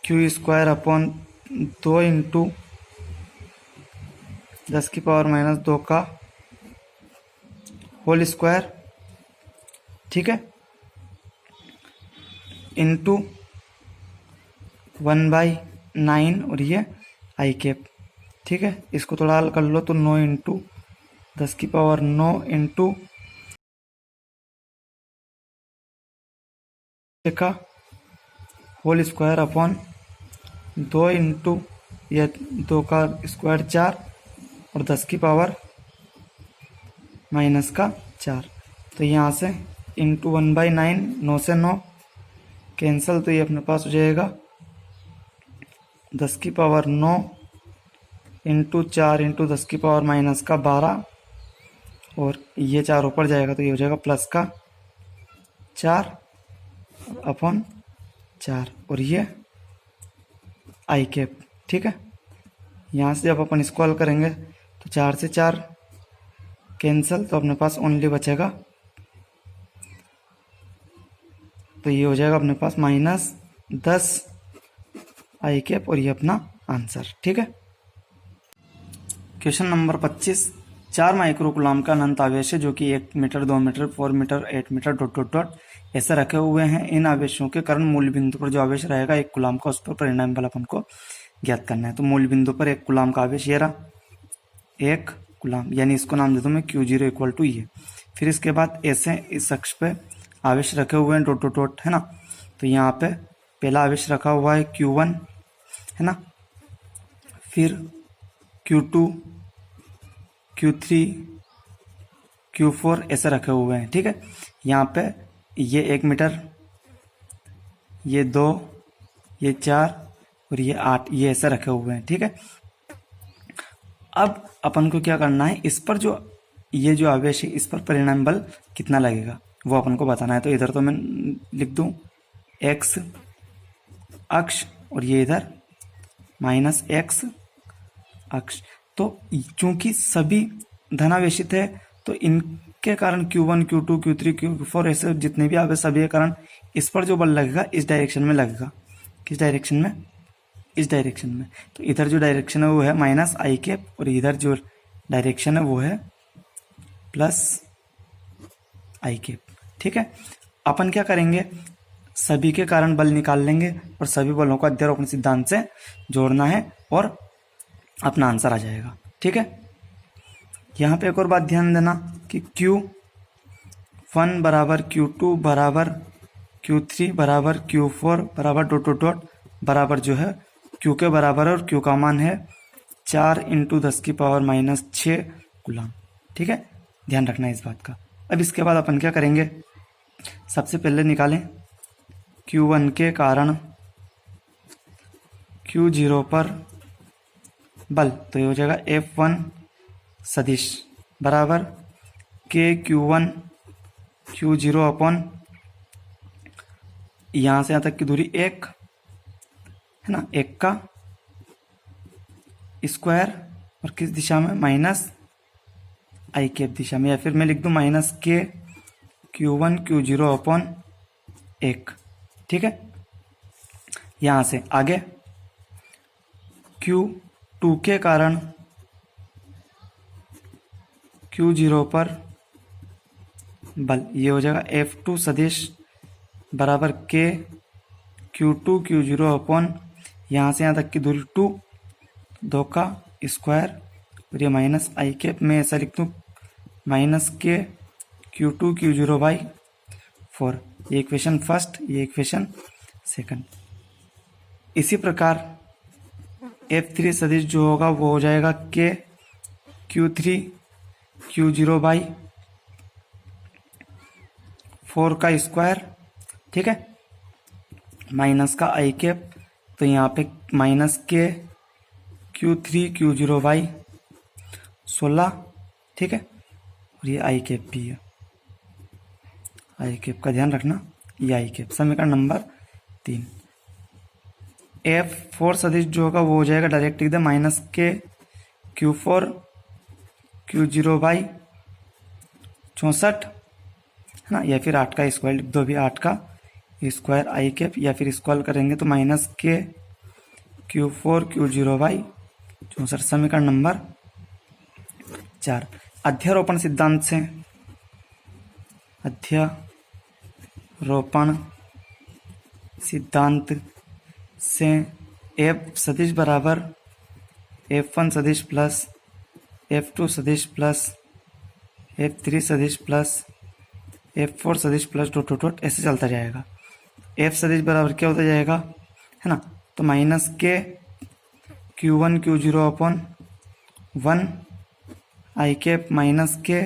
क्यू स्क्वायर अपॉन 2 इंटू 10 की पावर माइनस 2 का होल स्क्वायर। ठीक है, इंटू 1/9 और ये आई कैप। ठीक है, इसको थोड़ा हल कर लो तो 9 इंटू 10 की पावर 9 इंटू का होल स्क्वायर अपॉन 2 इंटू ये 2 का स्क्वायर 4 और 10 की पावर माइनस का 4। तो यहाँ से इंटू 1/9, 9 से 9 कैंसल, तो ये अपने पास हो जाएगा 10 की पावर 9 इंटू 4 इंटू 10 की पावर माइनस का 12, और ये 4 ऊपर जाएगा तो ये हो जाएगा प्लस का 4 अपॉन 4, और ये आई कैप। ठीक है, यहाँ से जब अपन इसको हल करेंगे तो 4 से 4 कैंसल, तो अपने पास ओनली बचेगा, तो ये हो जाएगा अपने पास -10 आई कैप, और ये अपना आंसर। ठीक है, क्वेश्चन नंबर 25, 4 माइक्रोकुलाम का अनंत आवेश है जो कि 1 metre, 2 metre, 4 metre, 8 metre dot dot dot ऐसे रखे हुए हैं। इन आवेशों के कारण मूल बिंदु पर जो आवेश रहेगा 1 कूलाम का, उस पर परिणामी बल अपन को ज्ञात करना है। तो मूल बिंदु पर 1 कूलाम का आवेश ये रहा 1 कूलाम, यानी इसको नाम दे दूं मैं Q0 इक्वल टू ये। फिर इसके बाद ऐसे इस अक्ष पे आवेश रखे हुए हैं डॉट डॉट डॉट, है ना। तो यहाँ पे पहला आवेश रखा हुआ है Q1, है ना, फिर Q2, Q3, Q4 ऐसे रखे हुए हैं। ठीक है, यहाँ पे ये 1 मीटर, ये 2, ये 4 और ये 8, ये ऐसे रखे हुए हैं। ठीक है, अब अपन को क्या करना है, इस पर जो ये जो आवेश है इस पर परिणामी बल कितना लगेगा वो अपन को बताना है। तो इधर तो मैं लिख दूं x अक्ष और ये इधर -x अक्ष। तो चूंकि सभी धनावेशित है तो इनके कारण Q1, Q2, Q3, Q4 ऐसे जितने भी आवेश सभी के कारण इस पर जो बल लगेगा इस डायरेक्शन में लगेगा। किस डायरेक्शन में? इस डायरेक्शन में। तो इधर जो डायरेक्शन है वो है -i कैप और इधर जो डायरेक्शन है वो है +i कैप। ठीक है, अपन क्या करेंगे, सभी के कारण बल निकाल लेंगे और सभी बलों को अध्यारोपण सिद्धांत से जोड़ना है और अपना आंसर आ जाएगा। ठीक है, यहाँ पे एक और बात ध्यान देना कि Q1 बराबर Q2 बराबर Q3 बराबर Q4 बराबर डॉट डॉट डॉट बराबर जो है Q के बराबर है और Q का मान है 4 × 10⁻⁶ कूलाम। ठीक है, ध्यान रखना है इस बात का। अब इसके बाद अपन क्या करेंगे, सबसे पहले निकालें Q1 के कारण Q0 पर बल। तो ये हो जाएगा F1 सदिश बराबर K Q1 Q0 अपॉन यहाँ से यहाँ तक की दूरी 1 है ना, 1 का स्क्वायर और किस दिशा में, माइनस आई कैप दिशा में, या फिर मैं लिख दूं माइनस के Q1 Q0 अपॉन 1। ठीक है, यहां से आगे Q2 के कारण Q0 पर बल, ये हो जाएगा F2 सदिश बराबर के Q2 Q0 अपॉन यहाँ से यहाँ तक की दूरी 2, 2 का स्क्वायर और ये माइनस आई कैप, मैं ऐसा लिख दूँ माइनस के Q2 Q0 बाई 4। ये इक्वेशन फर्स्ट, ये इक्वेशन सेकंड। इसी प्रकार F3 सदिश जो होगा वो हो जाएगा के Q3 Q0 बाई 4 का स्क्वायर। ठीक है, माइनस का आई कैप, तो यहाँ पे माइनस के Q3 Q0 बाई 16। ठीक है, और ये आई कैप भी है, आई कैप का ध्यान रखना, ये आई कैप। समीकरण नंबर 3। F4 सदिश जो होगा वो हो जाएगा, डायरेक्ट लिख दे, माइनस के Q4 Q0 बाई 64 है ना, या फिर 8 का स्क्वायर लिख दो, भी 8 का स्क्वायर आई कैप, या फिर स्क्वायर करेंगे तो माइनस के Q4 Q0 बाई 64। समीकरण नंबर 4। अध्यारोपण सिद्धांत से, अध्यारोपण सिद्धांत से F सदिश बराबर F1 सदिश प्लस F2 सदिश प्लस F3 सदिश प्लस F4 सदिश प्लस डॉट डॉट डॉट ऐसे चलता जाएगा। F सदिश बराबर क्या होता जाएगा, है ना, तो माइनस के Q1 Q0 अपॉन 1 आई कैप माइनस के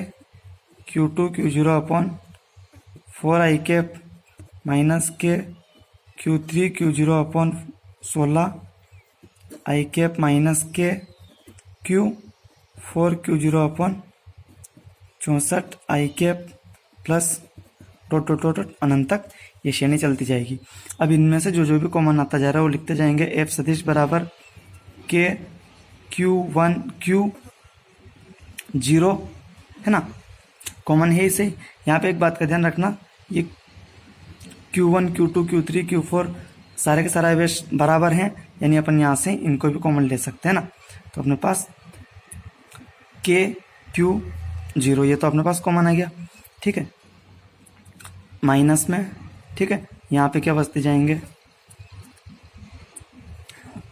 Q2 Q0 अपॉन 4 आई कैप माइनस के Q3 Q0 अपॉन 16 आई कैप माइनस के Q4 Q0 upon 64 i cap plus dot dot dot अनंत तक ये श्रेणी चलती जाएगी। अब इनमें से जो जो भी कॉमन आता जा रहा है वो लिखते जाएंगे। F सदिश बराबर के Q1 Q0 है ना, कॉमन है इसे। यहाँ पे एक बात का ध्यान रखना, ये Q1 Q2 Q3 Q4 सारे के सारे आवेश बराबर हैं, यानी अपन यहाँ से इनको भी कॉमन ले सकते हैं ना। तो अपने पास के Q0 ये तो अपने पास कॉमन आ गया। ठीक है, माइनस में, ठीक है, यहाँ पे क्या बचते जाएंगे,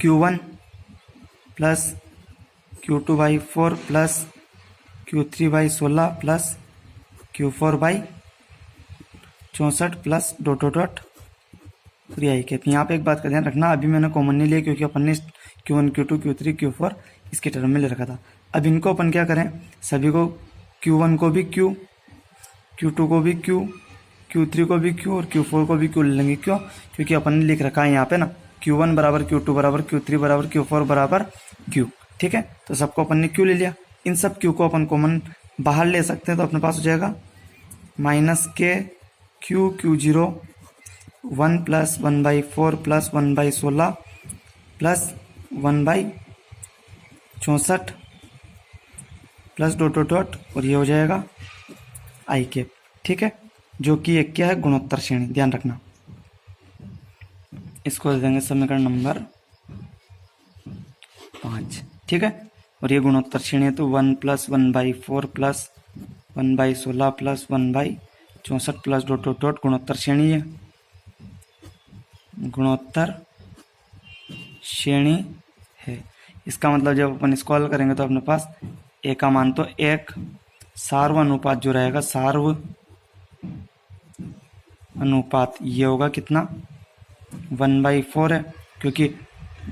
Q1 plus Q2 by 4 plus Q3 by 16 plus Q4 by 64 plus dot dot dot 3 I cap. यहाँ पे एक बात का ध्यान रखना, अभी मैंने कॉमन नहीं लिया क्योंकि अपन ने Q1 Q2 Q3 Q4 इसके टर्म में ले रखा था। अब इनको अपन क्या करें, सभी को Q1 को भी Q, Q2 को भी Q, Q3 को भी Q और Q4 को भी Q ले लेंगे। क्यों, क्योंकि अपन ने लिख रखा है यहाँ पे ना Q1 बराबर Q2 बराबर Q3 बराबर Q4 बराबर Q। ठीक है, तो सबको अपन ने Q ले लिया, इन सब Q को अपन कॉमन बाहर ले सकते हैं, तो अपने पास हो जाएगा माइनस के Q0 1 plus 1/4 plus 1/16 plus 1/64 plus dot dot dot और ये हो जाएगा आई कैप। ठीक है, जो कि एक क्या है, गुणोत्तर श्रेणी, ध्यान रखना। इसको दे देंगे समीकरण नंबर 5। ठीक है, और ये गुणोत्तर श्रेणी है, तो 1 plus 1/4 plus 1/16 plus 1/64 plus dot dot dot गुणोत्तर श्रेणी है, गुणोत्तर श्रेणी है। इसका मतलब जब अपन इसको हल करेंगे तो अपने पास ए का मान तो एक सार्व अनुपात जो रहेगा, सार्व अनुपात ये होगा कितना, 1/4 है, क्योंकि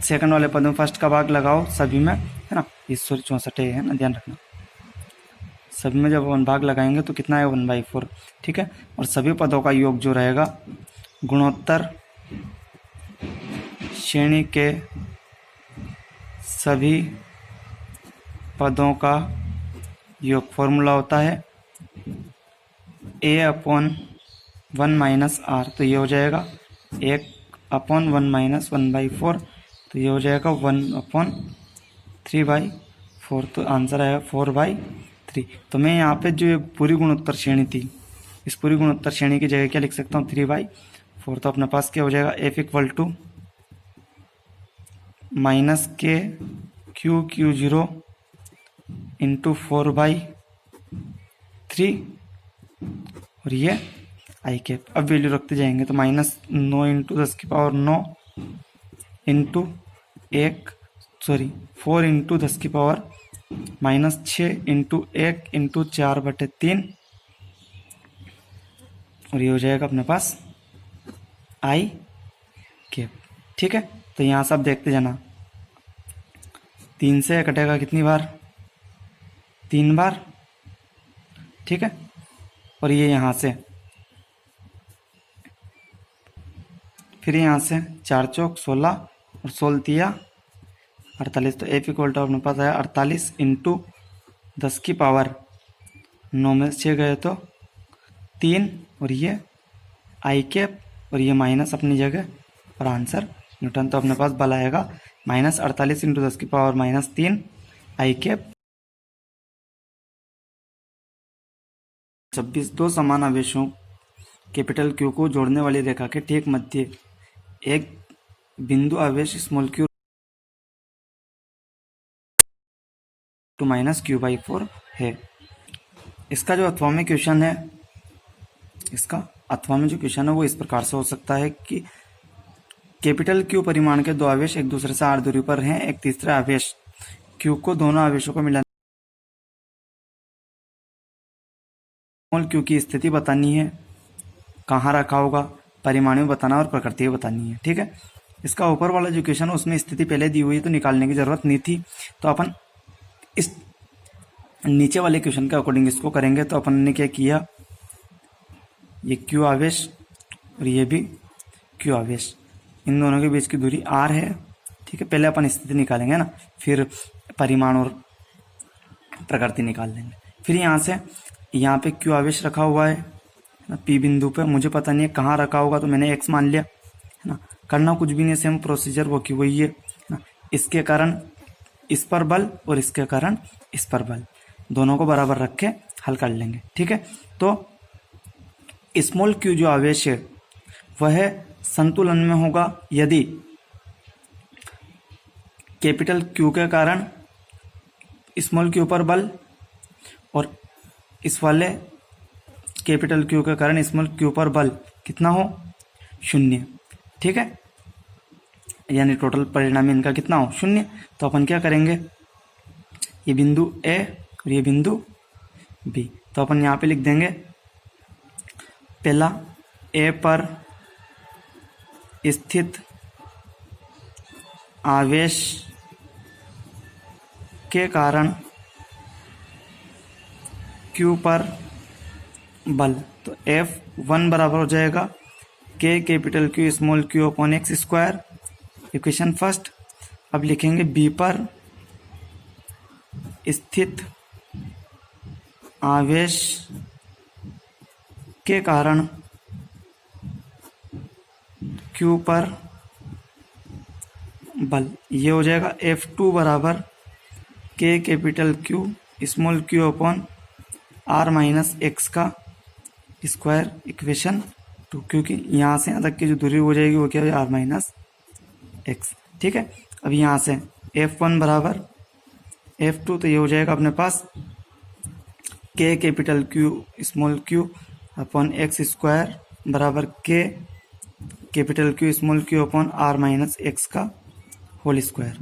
सेकंड वाले पद में फर्स्ट का भाग लगाओ सभी में, है ना, इस 64 है ना, ध्यान रखना। सभी में जब वन भाग लगाएंगे तो कितना है, 1/4। ठीक है, और सभी पदों का योग जो रहेगा, गुणोत्तर श्रेणी के सभी पदों का योग फॉर्मूला होता है A/1 माइनस R, तो ये हो जाएगा 1/1 माइनस 1/4, तो ये हो जाएगा 1/3 3/4, तो आंसर आएगा 4/3। तो मैं यहाँ पे जो ये पूरी गुणोत्तर श्रेणी थी, इस पूरी गुणोत्तर श्रेणी की जगह क्या लिख सकता हूँ, 3/4। तो अपने पास क्या हो जाएगा, F equal to -KQ0 into 4/3, और ये आई कैप। अब वैल्यू रखते जाएंगे तो -9 into 10⁹9 into 4 into 10⁻⁻6 into 1 into 4/3, और ये हो जाएगा अपने पास आई कैप। ठीक है, तो यहाँ से आप देखते जाना, 3 से कटेगा कितनी बार, 3 बार। ठीक है, और ये यहाँ से, फिर यहाँ से 4 चौक 16 और 16 तिया 48। तो F इक्वल टू अपने पास आया 48 इंटू 10⁻9 में 6 गए तो 3, और ये आई कैप, और ये माइनस अपनी जगह, और आंसर न्यूटन। तो अपने पास बल आएगा -48 इंटू 10⁻³ आई कैप। 26 दो समान आवेशों कैपिटल Q को जोड़ने वाली रेखा के ठीक मध्य एक बिंदु आवेश स्मॉल q टू -Q/4 है। इसका जो अथवा में क्वेश्चन है, इसका अथवा में जो क्वेश्चन है वो इस प्रकार से हो सकता है कि कैपिटल Q परिमाण के दो आवेश एक दूसरे से r दूरी पर हैं, एक तीसरा आवेश Q को दोनों आवेशों को मिलाने स्मॉल q की स्थिति बतानी है, कहाँ रखा होगा, परिमाणों बताना और प्रकृति बतानी है। ठीक है, इसका ऊपर वाला जो क्वेश्चन है उसमें स्थिति पहले दी हुई है तो निकालने की जरूरत नहीं थी, तो अपन इस नीचे वाले क्वेश्चन के अकॉर्डिंग इसको करेंगे। तो अपन ने क्या किया, ये Q आवेश और ये भी Q आवेश, इन दोनों के बीच की दूरी r है। ठीक है, पहले अपन स्थिति निकालेंगे ना, फिर परिमाण और प्रकृति निकाल लेंगे। फिर यहाँ से यहाँ पे Q आवेश रखा हुआ है ना, P बिंदु पे, मुझे पता नहीं है कहाँ रखा होगा तो मैंने x मान लिया है ना। करना कुछ भी नहीं, सेम प्रोसीजर वो की वही है ना। इसके कारण इस पर बल और इसके कारण इस पर बल, दोनों को बराबर रख के हल कर लेंगे। ठीक है, तो स्मॉल q जो आवेश है वह संतुलन में होगा यदि कैपिटल Q के कारण स्मॉल q पर बल और इस वाले कैपिटल Q के कारण स्मॉल q पर बल कितना हो, 0। ठीक है, यानी टोटल परिणाम इनका कितना हो, 0। तो अपन क्या करेंगे, ये बिंदु A और ये बिंदु B, तो अपन यहाँ पे लिख देंगे पहला A पर स्थित आवेश के कारण Q पर बल, तो F1 बराबर हो जाएगा K capital Q small q upon x square, equation first. अब लिखेंगे B पर स्थित आवेश के कारण Q पर बल, ये हो जाएगा F2 बराबर K capital Q small q upon r minus X का स्क्वायर, इक्वेशन 2, क्योंकि यहाँ से यहाँ तक की जो दूरी हो जाएगी वो क्या है, r माइनस एक्स। ठीक है, अब यहाँ से F1 बराबर F2, तो ये हो जाएगा अपने पास K capital Q small q upon x square बराबर K capital Q small q upon r minus X का होल स्क्वायर।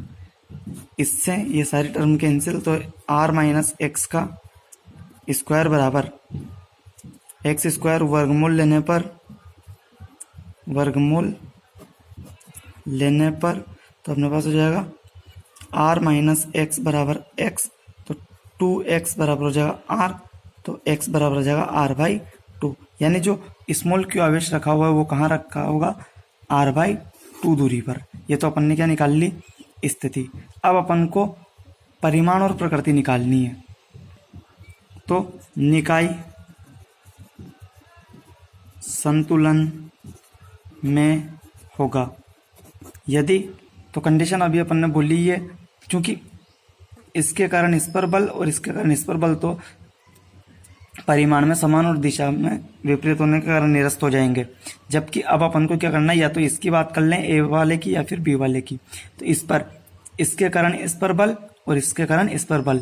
इससे ये सारी टर्म कैंसिल, तो r माइनस एक्स का स्क्वायर बराबर एक्स स्क्वायर, वर्गमूल लेने पर तो अपने पास हो जाएगा r माइनस एक्स बराबर x, तो 2x बराबर हो जाएगा r, तो x बराबर हो जाएगा r/2। यानी जो स्मॉल q आवेश रखा हुआ है वो कहाँ रखा होगा, r/2 दूरी पर। ये तो अपन ने क्या निकाल ली, स्थिति। अब अपन को परिमाण और प्रकृति निकालनी है, तो निकाय संतुलन में होगा यदि, तो कंडीशन अभी अपन ने बोली है, क्योंकि इसके कारण इस पर बल और इसके कारण इस पर बल तो परिमाण में समान और दिशा में विपरीत होने के कारण निरस्त हो जाएंगे। जबकि अब अपन को क्या करना है, या तो इसकी बात कर लें ए वाले की या फिर बी वाले की। तो इस पर इसके कारण इस पर बल और इसके कारण इस पर बल,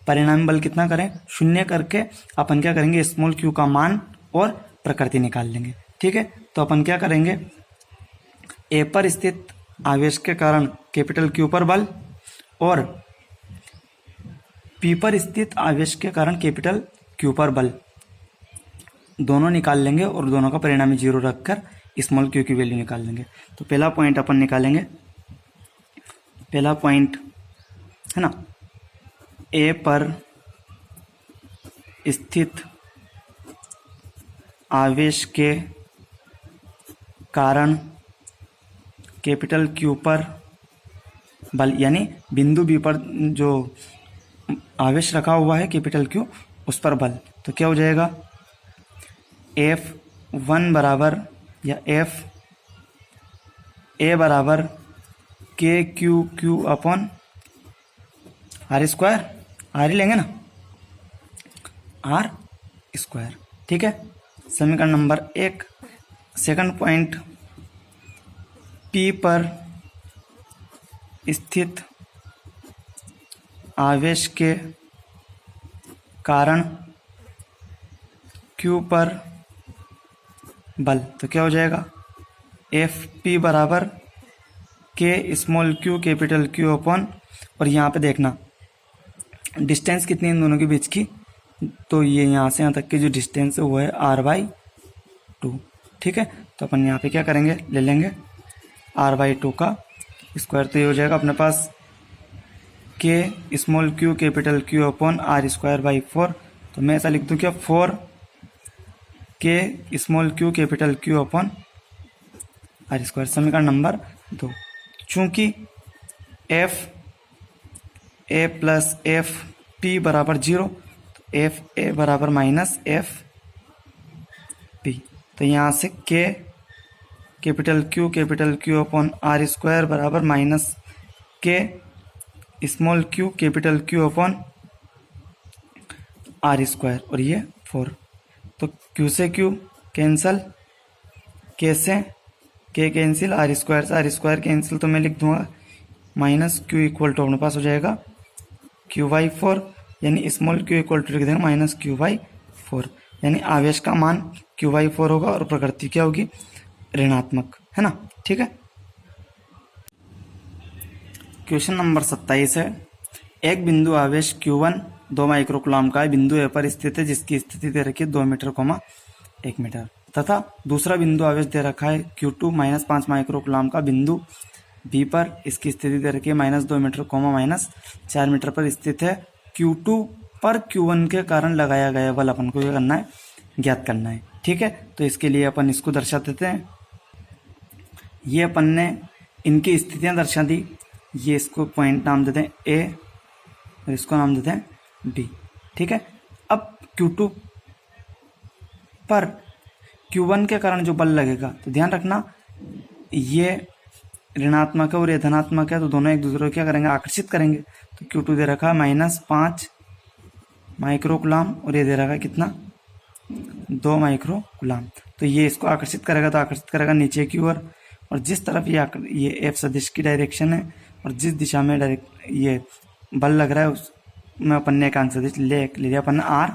परिणामी बल कितना करें, शून्य करके अपन क्या करेंगे, स्मॉल क्यू का मान और प्रकृति निकाल लेंगे। ठीक है, तो अपन क्या करेंगे, ए पर स्थित आवेश के कारण कैपिटल क्यू पर बल और पी पर स्थित आवेश के कारण कैपिटल क्यू पर बल दोनों निकाल लेंगे और दोनों का परिणामी जीरो रखकर स्मॉल क्यू की वैल्यू निकाल लेंगे। तो पहला पॉइंट अपन निकालेंगे, पहला पॉइंट है ना, ए पर स्थित आवेश के कारण कैपिटल क्यू पर बल, यानी बिंदु बी पर जो आवेश रखा हुआ है कैपिटल क्यू उस पर बल। तो क्या हो जाएगा, F1 बराबर या F ए बराबर K Q Q upon R square, R ही लेंगे ना, आर स्क्वायर। ठीक है, समीकरण नंबर 1। सेकंड पॉइंट, पी पर स्थित आवेश के कारण क्यू पर बल। तो क्या हो जाएगा, एफ पी बराबर के small Q capital Q upon, और यहाँ पे देखना डिस्टेंस कितनी इन दोनों के बीच की, तो ये यहाँ से यहाँ तक की जो डिस्टेंस है वो है r/2। ठीक है, तो अपन यहाँ पे क्या करेंगे, ले लेंगे r/2 का स्क्वायर। तो ये हो जाएगा अपने पास के small Q capital Q upon r²/4। तो मैं ऐसा लिख दूँ क्या, 4 के small Q capital Q upon r²। समीकरण नंबर 2। चूंकि F A plus F P बराबर 0, तो एफ ए बराबर माइनस एफ पी। तो यहाँ से के कैपिटल क्यू अपॉन r² बराबर माइनस के small Q capital Q upon r², और ये 4। तो क्यू से क्यू कैंसिल, के से के कैंसिल, r² से r² कैंसिल। तो मैं लिख दूंगा माइनस क्यू इक्वल टू अपने पास हो जाएगा q/4, यानी स्मॉल क्यू इक्वल टू लिख देंगे माइनस q/4, यानी आवेश का मान q/4 होगा और प्रकृति क्या होगी, ऋणात्मक, है ना। ठीक है, क्वेश्चन नंबर 27 है, एक बिंदु आवेश Q1 2 माइक्रोकूलम का बिंदु ए पर स्थित है जिसकी स्थिति दे रखी है 2 मीटर, 1 मीटर, तथा दूसरा बिंदु आवेश दे रखा है Q2 -5 माइक्रोकूलम का बिंदु बी पर, इसकी स्थिति दे रखी है -2 मीटर, -4 मीटर पर स्थित है। Q2 पर Q1 के कारण लगाया गया बल अपन को क्या करना है, ज्ञात करना है। ठीक है, तो इसके लिए अपन इसको दर्शा देते हैं, ये अपन ने इनकी स्थितियां दर्शा दी, ये इसको पॉइंट नाम देते हैं ए और इसको नाम देते हैं बी। ठीक है, अब Q2 पर Q1 के कारण जो बल लगेगा, तो ध्यान रखना ये ऋणात्मक है और ये धनात्मक है, तो दोनों एक दूसरे को क्या करेंगे, आकर्षित करेंगे। तो Q2 दे रखा है -5 माइक्रोकूलम और ये दे रखा है कितना, 2 माइक्रोकूलम। तो ये इसको आकर्षित करेगा, तो आकर्षित करेगा नीचे की ओर, और जिस तरफ ये एफ सदिश की डायरेक्शन है और जिस दिशा में ये बल लग रहा है उसमें अपन ने एक अंक सदिश ले लिया अपन ने आर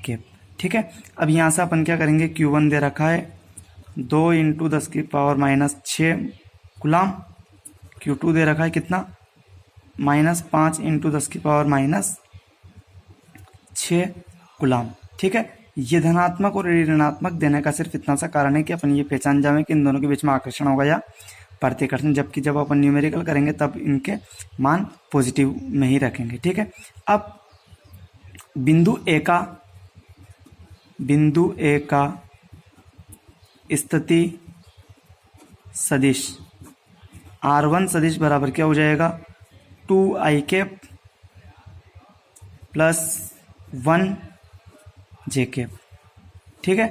कैप। ठीक है, अब यहाँ से अपन क्या करेंगे, Q1 दे रखा है 2 × 10⁻⁶ कूलम, Q2 दे रखा है कितना, -5 × 10⁻⁶ कूलम। ठीक है, ये धनात्मक और ऋणात्मक देने का सिर्फ इतना सा कारण है कि अपन ये पहचान जाए कि इन दोनों के बीच में आकर्षण होगा या प्रतिकर्षण, जबकि जब अपन न्यूमेरिकल करेंगे तब इनके मान पॉजिटिव में ही रखेंगे। ठीक है, अब बिंदु ए का स्थिति सदिश R1 सदिश बराबर क्या हो जाएगा, 2i कैप + 1j कैप। ठीक है,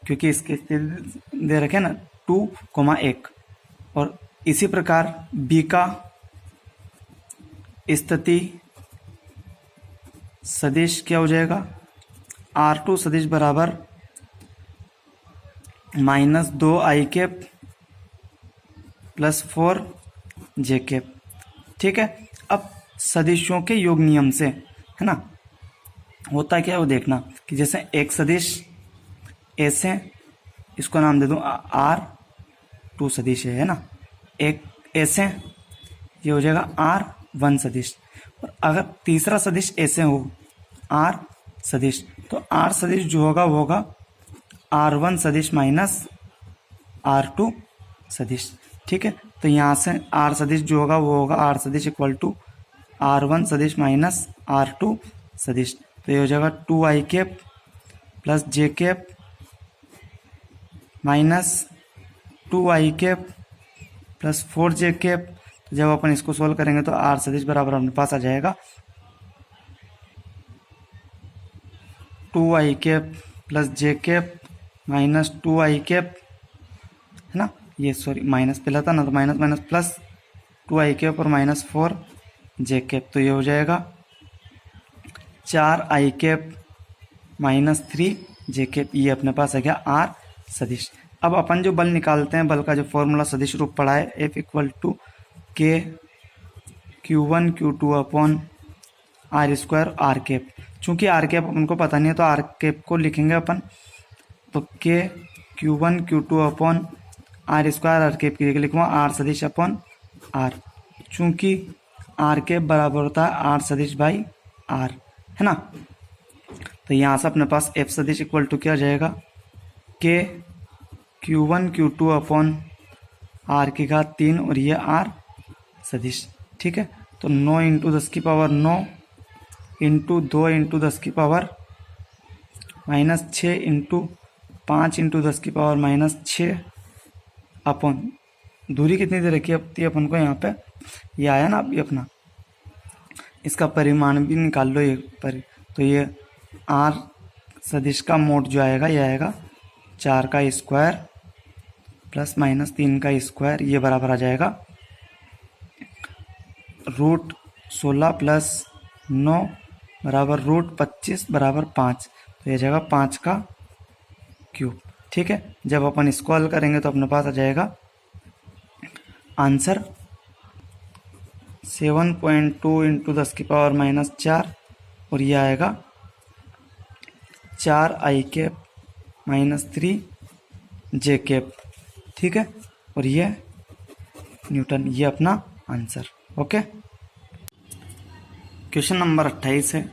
क्योंकि इसके दे रखे ना 2, 1, और इसी प्रकार बी का स्थिति सदिश क्या हो जाएगा, R2 सदिश बराबर -2i कैप +4j कैप। ठीक है, अब सदिशों के योग नियम से, है ना, होता क्या है वो देखना कि जैसे एक सदिश ऐसे, इसको नाम दे दूं R2 सदिश है ना, एक ऐसे ये हो जाएगा R1 सदिश। और अगर तीसरा सदिश ऐसे हो R सदिश, तो R सदिश जो होगा वो होगा R1 सदिश माइनस R2 सदिश। ठीक है, तो यहाँ से R सदिश जो होगा वो होगा R सदिश इक्वल टू R1 सदिश माइनस R2 सदिश। तो ये हो जाएगा 2i cap +j cap minus 2i cap +4j cap. तो जब अपन इसको सोल्व करेंगे तो R सदिश बराबर अपने पास आ जाएगा 2i cap +j cap minus 2i cap, है ना, ये सॉरी माइनस पहला था ना, तो minus minus plus 2i cap और -4j कैप। तो ये हो जाएगा 4i कैप -3j कैप। ये अपने पास आ गया R सदिश। अब अपन जो बल निकालते हैं, बल का जो फॉर्मूला सदिश रूप पढ़ा है, F equal to K Q1 Q2 upon R² R cap. चूंकि R कैप अपन को पता नहीं है तो R कैप को लिखेंगे अपन, तो K Q1 Q2 upon R² R cap की जगह लिखूंगा R सदिश अपॉन R। चूंकि R कैप बराबर होता है R सदिश बाई R, है ना, तो यहाँ से अपने पास F सदिश इक्वल टू क्या जाएगा, K Q1 Q2 upon R³ और ये R सदिश। ठीक है, तो 9 × 10⁻9 इंटू 2 × 10⁻6 इंटू 5 × 10⁻6 अपॉन दूरी कितनी दे रखी है अपन को, यहाँ पे ये आया ना अभी अपना, इसका परिमाण भी निकाल लो ये पर। तो ये R सदिश का मोड जो आएगा ये आएगा 4² +-3² ये बराबर आ जाएगा √16 + 9 बराबर √25 बराबर 5। तो ये जाएगा 5³ ठीक है, जब अपन इसको हल करेंगे तो अपने पास आ जाएगा आंसर 7.2 × 10⁻⁴ और ये आएगा 4i कैप -3j कैप। ठीक है, और ये न्यूटन, ये अपना आंसर। ओके, क्वेश्चन नंबर 28 है,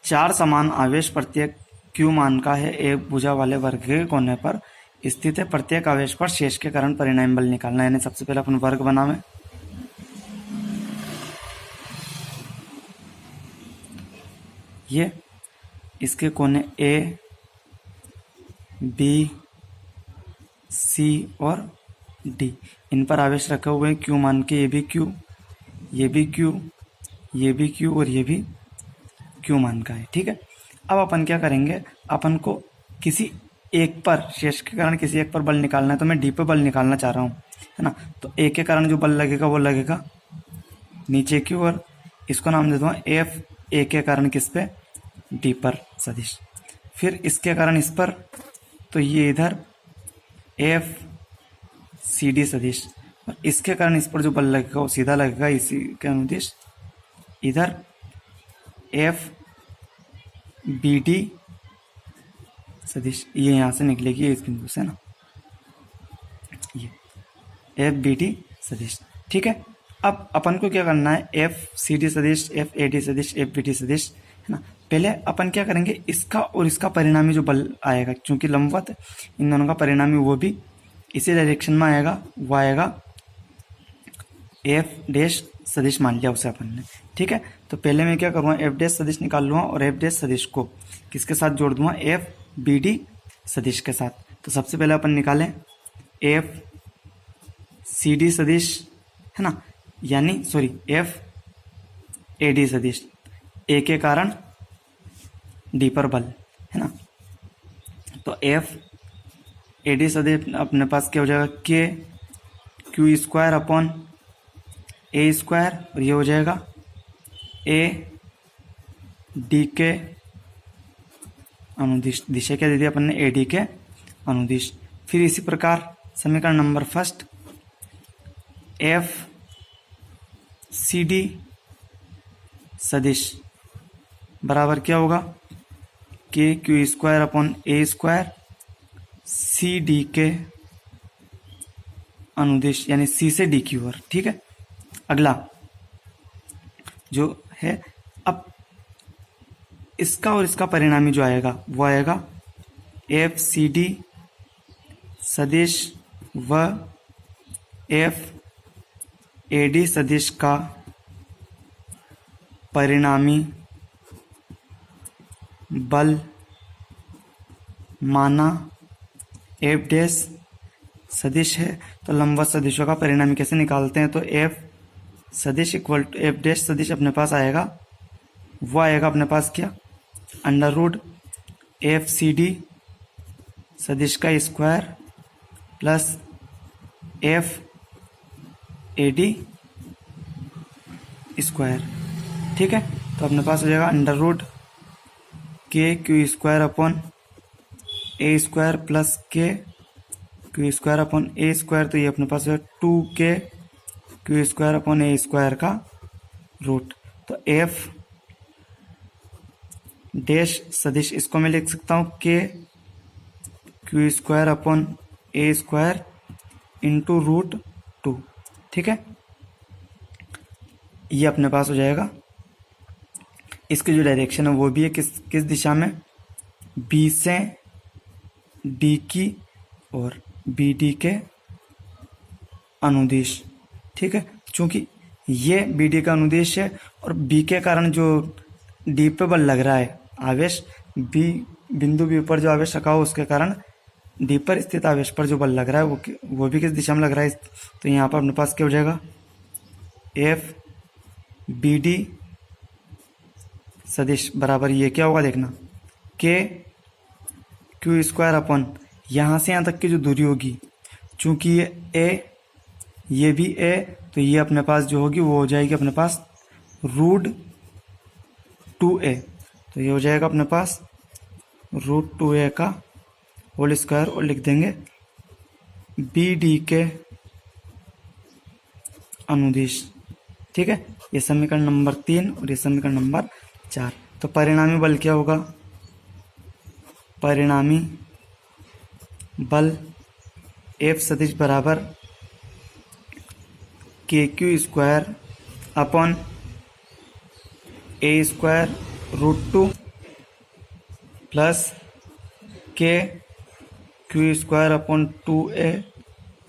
4 समान आवेश प्रत्येक q मान का है, एक भुजा वाले वर्ग के कोने पर स्थित है, प्रत्येक आवेश पर शेष के कारण परिणामी बल निकालना। यानी सबसे पहले अपन वर्ग बनावे, ये इसके कोने A B C और D, इन पर आवेश रखे हुए हैं q मान के, ये भी q, ये भी q, ये भी q और ये भी q मान का है। ठीक है, अब अपन क्या करेंगे, अपन को किसी एक पर शेष के कारण किसी एक पर बल निकालना है, तो मैं D पे बल निकालना चाह रहा हूँ, है ना। तो A के कारण जो बल लगेगा वो लगेगा नीचे की ओर, इसको नाम दे दूंगा F। A के कारण किस पे, D पर सदिश। फिर इसके कारण इस पर, तो ये इधर F C D सदिश, और इसके कारण इस पर जो बल लगेगा वो सीधा लगेगा इसी के अनुदिश इधर F B D सदिश। ये यहाँ से निकलेगी इस बिंदु से ना, ये F B D सदिश। ठीक है, अब अपन को क्या करना है, F C D सदिश, F A D सदिश, F B D सदिश, है ना। पहले अपन क्या करेंगे, इसका और इसका परिणामी जो बल आएगा, क्योंकि लंबवत इन दोनों का परिणामी वो भी इसी डायरेक्शन में आएगा, वो आएगा F डैश सदिश मान लिया उसे अपन ने। ठीक है, तो पहले मैं क्या करूँगा, F डैश सदिश निकाल लूँगा और F डैश सदिश को किसके साथ जोड़ दूंगा, F B D सदिश के साथ। तो सबसे पहले अपन निकालें F C D सदिश, है ना, यानी सॉरी F A D सदिश, A के कारण D पर बल, है ना। तो F A D सदिश अपने पास क्या हो जाएगा, K Q² अपॉन A² और ये हो जाएगा A डी के अनुदिश, दिशा क्या दे दी अपन ने, ए डी के अनुदिश। फिर इसी प्रकार समीकरण number first, F C D सदिश बराबर क्या होगा, K Q square upon A square C D के अनुदिश, यानी सी से डी की ओर। ठीक है, अगला जो है, अब इसका और इसका परिणामी जो आएगा वो आएगा एफ सी डी सदिश व एफ ए डी सदिश का परिणामी बल माना एफ डैश सदिश है। तो लंबवत सदिशों का परिणामी कैसे निकालते हैं, तो एफ सदिश इक्वल टू एफ डैश सदिश अपने पास आएगा, वो आएगा अपने पास क्या, under root F C D सदिश का square plus F A D square. ठीक है, तो अपने पास हो जाएगा under root K Q square upon A square plus K Q square upon A square. तो ये अपने पास है 2k Q square upon A square का रूट। तो एफ डैश सदिश, इसको मैं लिख सकता हूं K Q square upon A square into root 2। ठीक है, ये अपने पास हो जाएगा। इसकी जो डायरेक्शन है वो भी है किस दिशा में, बी से डी की और बी डी के अनुदिश। ठीक है, चूंकि ये बी डी का अनुदिश है और बी के कारण जो डी पे बल लग रहा है आवेश, बी बिंदु बी पर जो आवेश रखा हो उसके कारण डी पर स्थित आवेश पर जो बल लग रहा है वो भी किस दिशा में लग रहा है। तो यहाँ पर अपने पास क्या हो जाएगा, एफ बी डी सदिश बराबर ये क्या होगा देखना, के क्यू स्क्वायर अपॉन यहाँ से यहाँ तक की जो दूरी होगी, चूंकि ये ए ये भी ए, तो ये अपने पास जो होगी वो हो जाएगी अपने पास रूट 2a। तो ये हो जाएगा अपने पास रूट 2a का होल स्क्वायर और लिख देंगे बी डी के अनुदिश। ठीक है, ये समीकरण नंबर 3 और ये समीकरण नंबर 4। तो परिणामी बल क्या होगा, परिणामी बल एफ सदिश बराबर K Q square upon A square root 2 plus K Q square upon 2a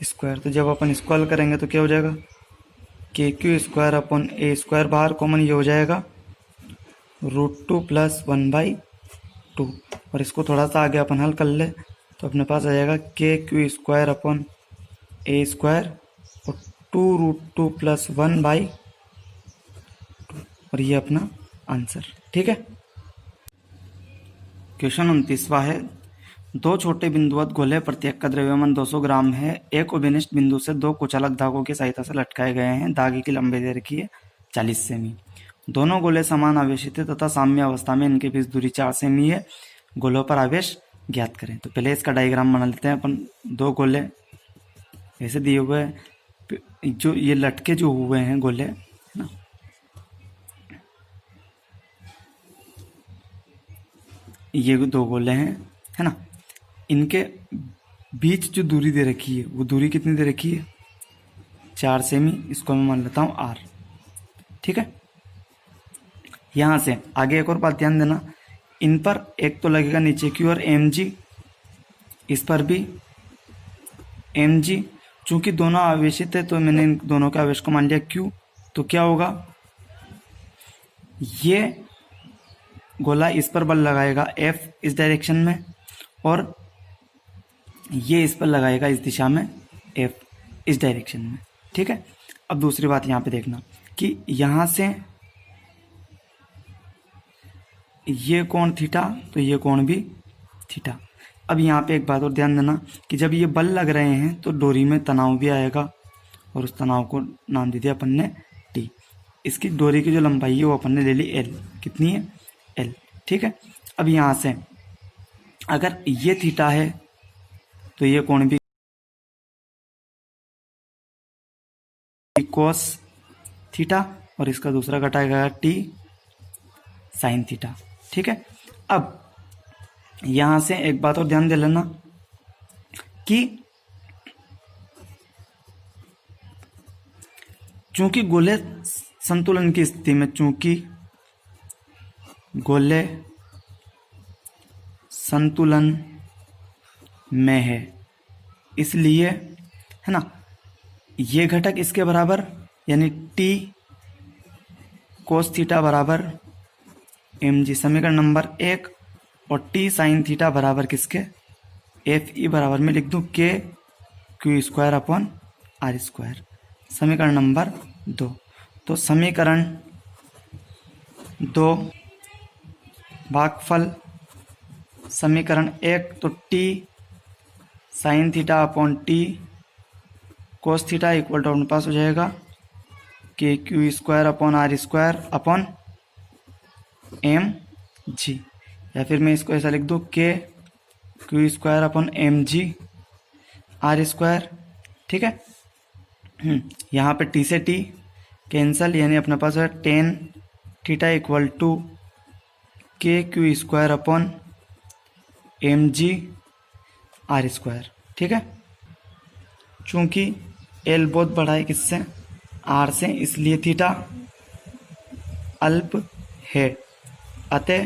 square. तो जब अपन इसको हल करेंगे तो क्या हो जाएगा, K Q square upon A square, बाहर कॉमन ये हो जाएगा रूट 2 प्लस 1/2। और इसको थोड़ा सा आगे अपन हल कर ले तो अपने पास आ जाएगा K Q square upon A square और 2 रूट 2 प्लस 1/2 और ये अपना आंसर। ठीक है, क्वेश्चन 29वां है, दो छोटे बिंदुवत गोले प्रत्येक का द्रव्यमान 200 ग्राम है, एक उभयनिष्ठ बिंदु से दो कुचालक धागों की सहायता से लटकाए गए हैं। धागे की लंबाई दे रखी है 40 सेमी। दोनों गोले समान आवेशित है तथा साम्य अवस्था में इनके बीच दूरी 4 सेमी है। गोलों पर आवेश ज्ञात करें। तो पहले इसका डायग्राम बना लेते हैं अपन। दो गोले ऐसे दिए हुए हैं, जो ये लटके जो हुए हैं गोले है ना, ये दो गोले हैं है ना, इनके बीच जो दूरी दे रखी है वो दूरी कितनी दे रखी है, 4 सेमी। इसको मैं मान लेता हूं r। ठीक है, यहां से आगे एक और बात ध्यान देना, इन पर एक तो लगेगा नीचे की ओर mg, इस पर भी mg। चूंकि दोनों आवेशित है तो मैंने इन दोनों के आवेश को मान लिया q। तो क्या होगा, ये गोला इस पर बल लगाएगा F इस डायरेक्शन में और ये इस पर लगाएगा इस दिशा में F इस डायरेक्शन में। ठीक है, अब दूसरी बात यहाँ पे देखना कि यहाँ से ये कोण थीटा तो ये कोण भी थीटा। अब यहाँ पे एक बात और ध्यान देना कि जब ये बल लग रहे हैं तो डोरी में तनाव भी आएगा और उस तनाव को नाम दे दिया अपन ने T। इसकी डोरी की जो लंबाई है वो अपन ने ले ली L, कितनी है एल। ठीक है, अब यहां से अगर ये थीटा है तो ये कोण भी कोस थीटा, और इसका दूसरा घटाएगा टी साइन थीटा। ठीक है, अब यहां से एक बात और ध्यान दे लेना कि चूंकि गोले संतुलन की स्थिति में, चूंकि गोले संतुलन में है, इसलिए है ना, ये घटक इसके बराबर यानी टी कोस थीटा बराबर एम जी, समीकरण नंबर 1, और टी साइन थीटा बराबर किसके, एफ ई बराबर में लिख दूं K Q square upon R square, समीकरण नंबर 2। तो समीकरण 2 भागफल समीकरण 1, तो T sine theta upon T cos theta equal to अपने पास हो जाएगा K Q square upon R square upon M G, या फिर मैं इसको ऐसा लिख दूं K Q square upon M G R square. ठीक है, यहाँ पे टी से टी कैंसल, यानी अपने पास है tan theta equal to K Q square upon M G R square. ठीक है, चूंकि एल बहुत बड़ा है किससे, आर से, इसलिए थीटा अल्प है, अतः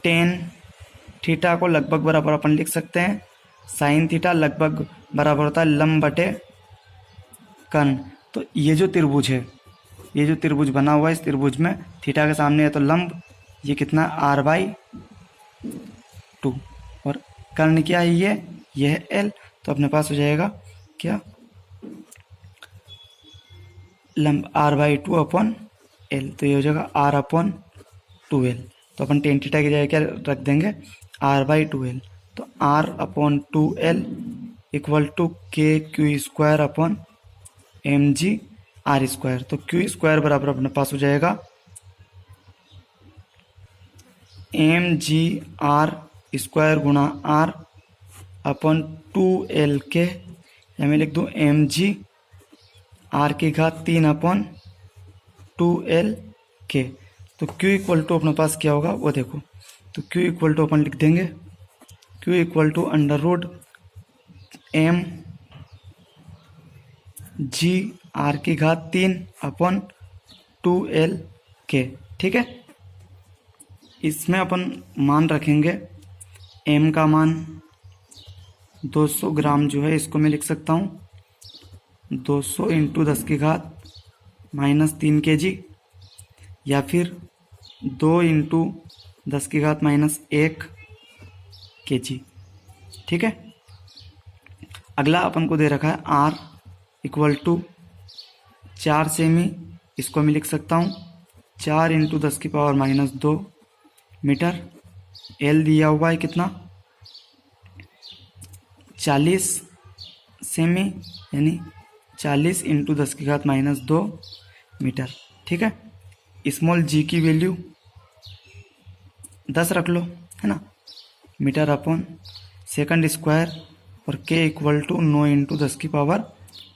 टेन थीटा को लगभग बराबर अपन लिख सकते हैं साइन थीटा लगभग बराबर होता है लंब बटे कर्ण। तो ये जो त्रिभुज है, ये जो त्रिभुज बना हुआ है, इस त्रिभुज में थीटा के सामने है तो लंब, ये कितना आर बाई 2, और कर्ण क्या है, ये है एल, तो अपने पास हो जाएगा क्या, लंब आर बाई 2 अपॉन एल, तो ये हो जाएगा आर अपॉन 2l। तो अपन टेन थीटा की जगह क्या रख देंगे, आर बाई 2l, तो R upon 2l equal to K Q square upon M G R square. तो क्यू स्क्वायर बराबर अपने पास हो जाएगा एम जी आर स्क्वायर गुणा आर अपॉन 2l के, या मैं लिख दूं एम जी आर की घात 3 अपॉन 2l के। तो Q इक्वल टू अपने पास क्या होगा वो देखो, तो Q इक्वल टू अपन लिख देंगे Q equal to under root M G R की घात 3 अपॉन 2l के। ठीक है, इसमें अपन मान रखेंगे m का मान 200 ग्राम जो है, इसको मैं लिख सकता हूँ 200 इंटू 10 की घात -3 kg, या फिर 2 इंटू 10 की घात -1 kg। ठीक है, अगला अपन को दे रखा है r इक्वल टू 4 सेमी, इसको मैं लिख सकता हूँ 4 इंटू 10 की पावर -2 मीटर। l दिया हुआ है कितना, 40 सेमी, यानी 40 इंटू 10 की घात -2 मीटर। ठीक है, स्मॉल जी की वैल्यू 10 रख लो, है ना, मीटर अपॉन सेकंड स्क्वायर, और के इक्वल टू 9 इंटू 10 की पावर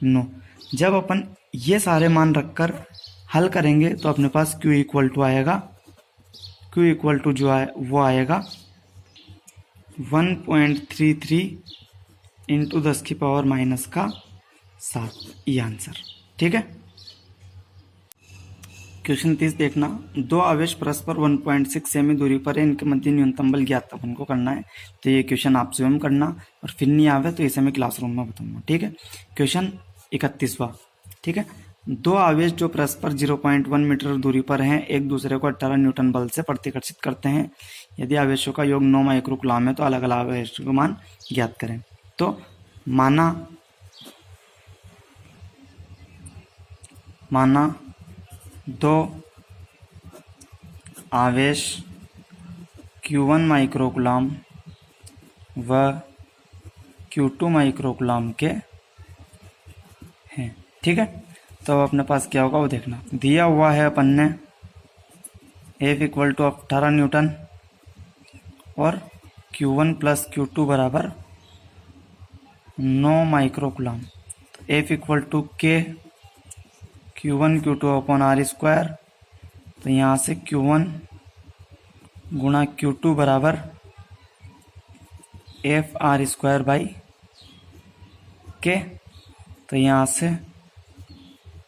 9। जब अपन ये सारे मान रखकर हल करेंगे तो अपने पास Q इक्वल टू आएगा, Q इक्वल टू जो है वो आएगा 1.33 इंटू 10 की पावर -7, ये आंसर। ठीक है, क्वेश्चन 30 देखना, दो आवेश परस्पर 1.6 सेमी दूरी पर है, इनके मध्य न्यूनतम बल ज्ञात अपन को करना है। तो ये क्वेश्चन आप स्वयं करना, और फिर नहीं आवे तो इसे मैं क्लासरूम में बताऊंगा। ठीक है, क्वेश्चन 31वां। ठीक है, दो आवेश जो परस्पर 0.1 मीटर दूरी पर हैं, एक दूसरे को 18 न्यूटन बल से प्रतिकर्षित करते हैं। यदि आवेशों का योग 9 माइक्रो कूलम है तो अलग अलग आवेशों का मान ज्ञात करें। तो माना दो आवेश Q1 माइक्रो कूलम व Q2 माइक्रो कूलम के हैं। ठीक है, तो अपने पास क्या होगा वो देखना। दिया हुआ है अपन ने F इक्वल टू 18 न्यूटन और Q1 प्लस Q2 बराबर 9 माइक्रोकुलाम। तो F equal to K Q1 Q2 upon R square. तो यहाँ से Q1 गुणा Q2 बराबर F R square by K. तो यहाँ से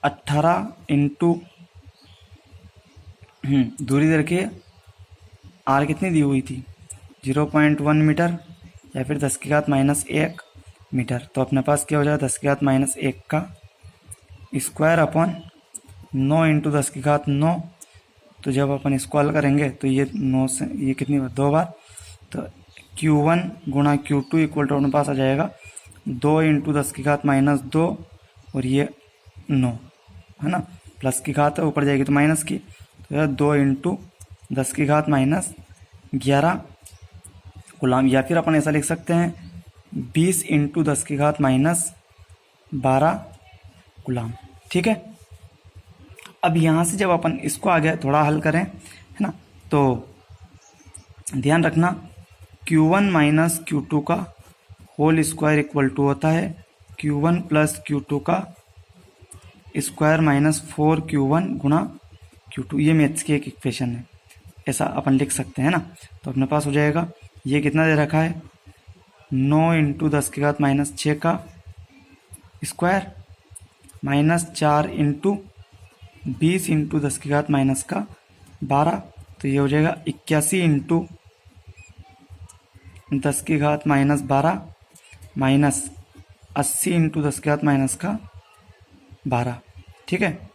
18 इंटू दूरी दे रखिए, आर कितनी दी हुई थी 0.1 मीटर या फिर 10⁻⁻1 मीटर। तो अपने पास क्या हो जाएगा 10⁻⁻1 का स्क्वायर अपॉन 9 इंटू 10⁻9। तो जब अपन इसको हल करेंगे तो ये 9 से ये कितनी बार 2 बार। तो Q1 गुणा Q2 इक्वल टू अपने पास आ जाएगा 2 इंटू 10⁻⁻2 और ये 9 है ना, प्लस की घात है ऊपर जाएगी तो माइनस की। तो यह 2 इंटू 10⁻11 गुलाम, या फिर अपन ऐसा लिख सकते हैं 20 इंटू 10⁻12 गुलाम। ठीक है, अब यहाँ से जब अपन इसको आगे थोड़ा हल करें है ना, तो ध्यान रखना Q1 माइनस Q2 का होल स्क्वायर इक्वल टू होता है Q1 प्लस Q2 का स्क्वायर माइनस 4Q1 गुणा Q2। ये मैथ्स की एक इक्वेशन है, ऐसा अपन लिख सकते हैं ना। तो अपने पास हो जाएगा ये कितना दे रखा है 9 इंटू 10⁻⁻6 का स्क्वायर माइनस 4 इंटू 20 इंटू 10⁻⁻12। तो ये हो जाएगा 81 इंटू 10⁻12 माइनस 80 इंटू 10⁻12। ठीक है,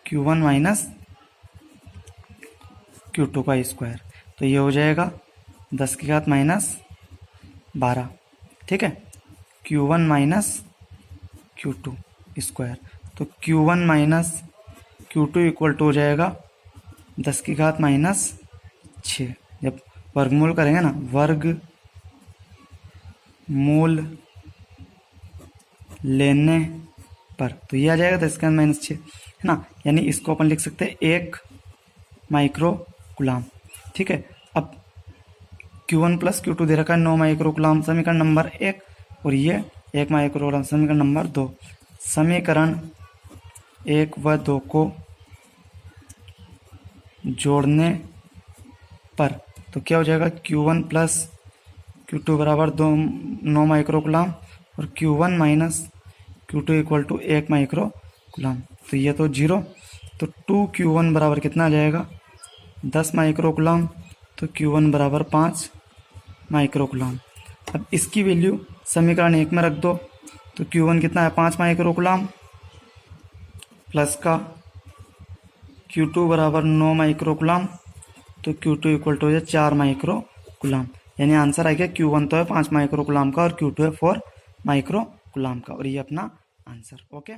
Q1 माइनस Q2 का स्क्वायर। तो ये हो जाएगा 10⁻12। ठीक है, Q1 माइनस Q2 स्क्वायर। तो Q1 minus Q2 equal to हो जाएगा 10⁻⁻6। जब वर्गमूल करेंगे ना, वर्ग मूल लेने पर, तो ये आ जाएगा 10⁻⁻6 है ना, यानी इसको अपन लिख सकते हैं 1 माइक्रोकुलाम। ठीक है, अब Q1 प्लस Q2 दे रखा है 9 माइक्रोकुलाम, समीकरण नंबर 1, और ये 1 माइक्रोकुलाम समीकरण नंबर 2। समीकरण 1 व 2 को जोड़ने पर तो क्या हो जाएगा Q1 प्लस Q2 बराबर 9 माइक्रोकुलाम और Q1 minus Q2 equal to 1 microcoulomb. तो ये तो 0, तो 2Q1 बराबर कितना आ जाएगा 10 माइक्रोकुलाम। तो Q1 बराबर 5 माइक्रोकुलाम। अब इसकी वैल्यू समीकरण 1 में रख दो, तो Q1 कितना है 5 माइक्रोकुलाम प्लस का Q2 बराबर 9 माइक्रोकुलाम। तो Q2 इक्वल टू है 4 माइक्रोकुलाम, यानी आंसर आ गया Q1 तो है 5 माइक्रोकुलाम का और Q2 है 4 माइक्रोकुलाम का, और ये अपना आंसर। ओके।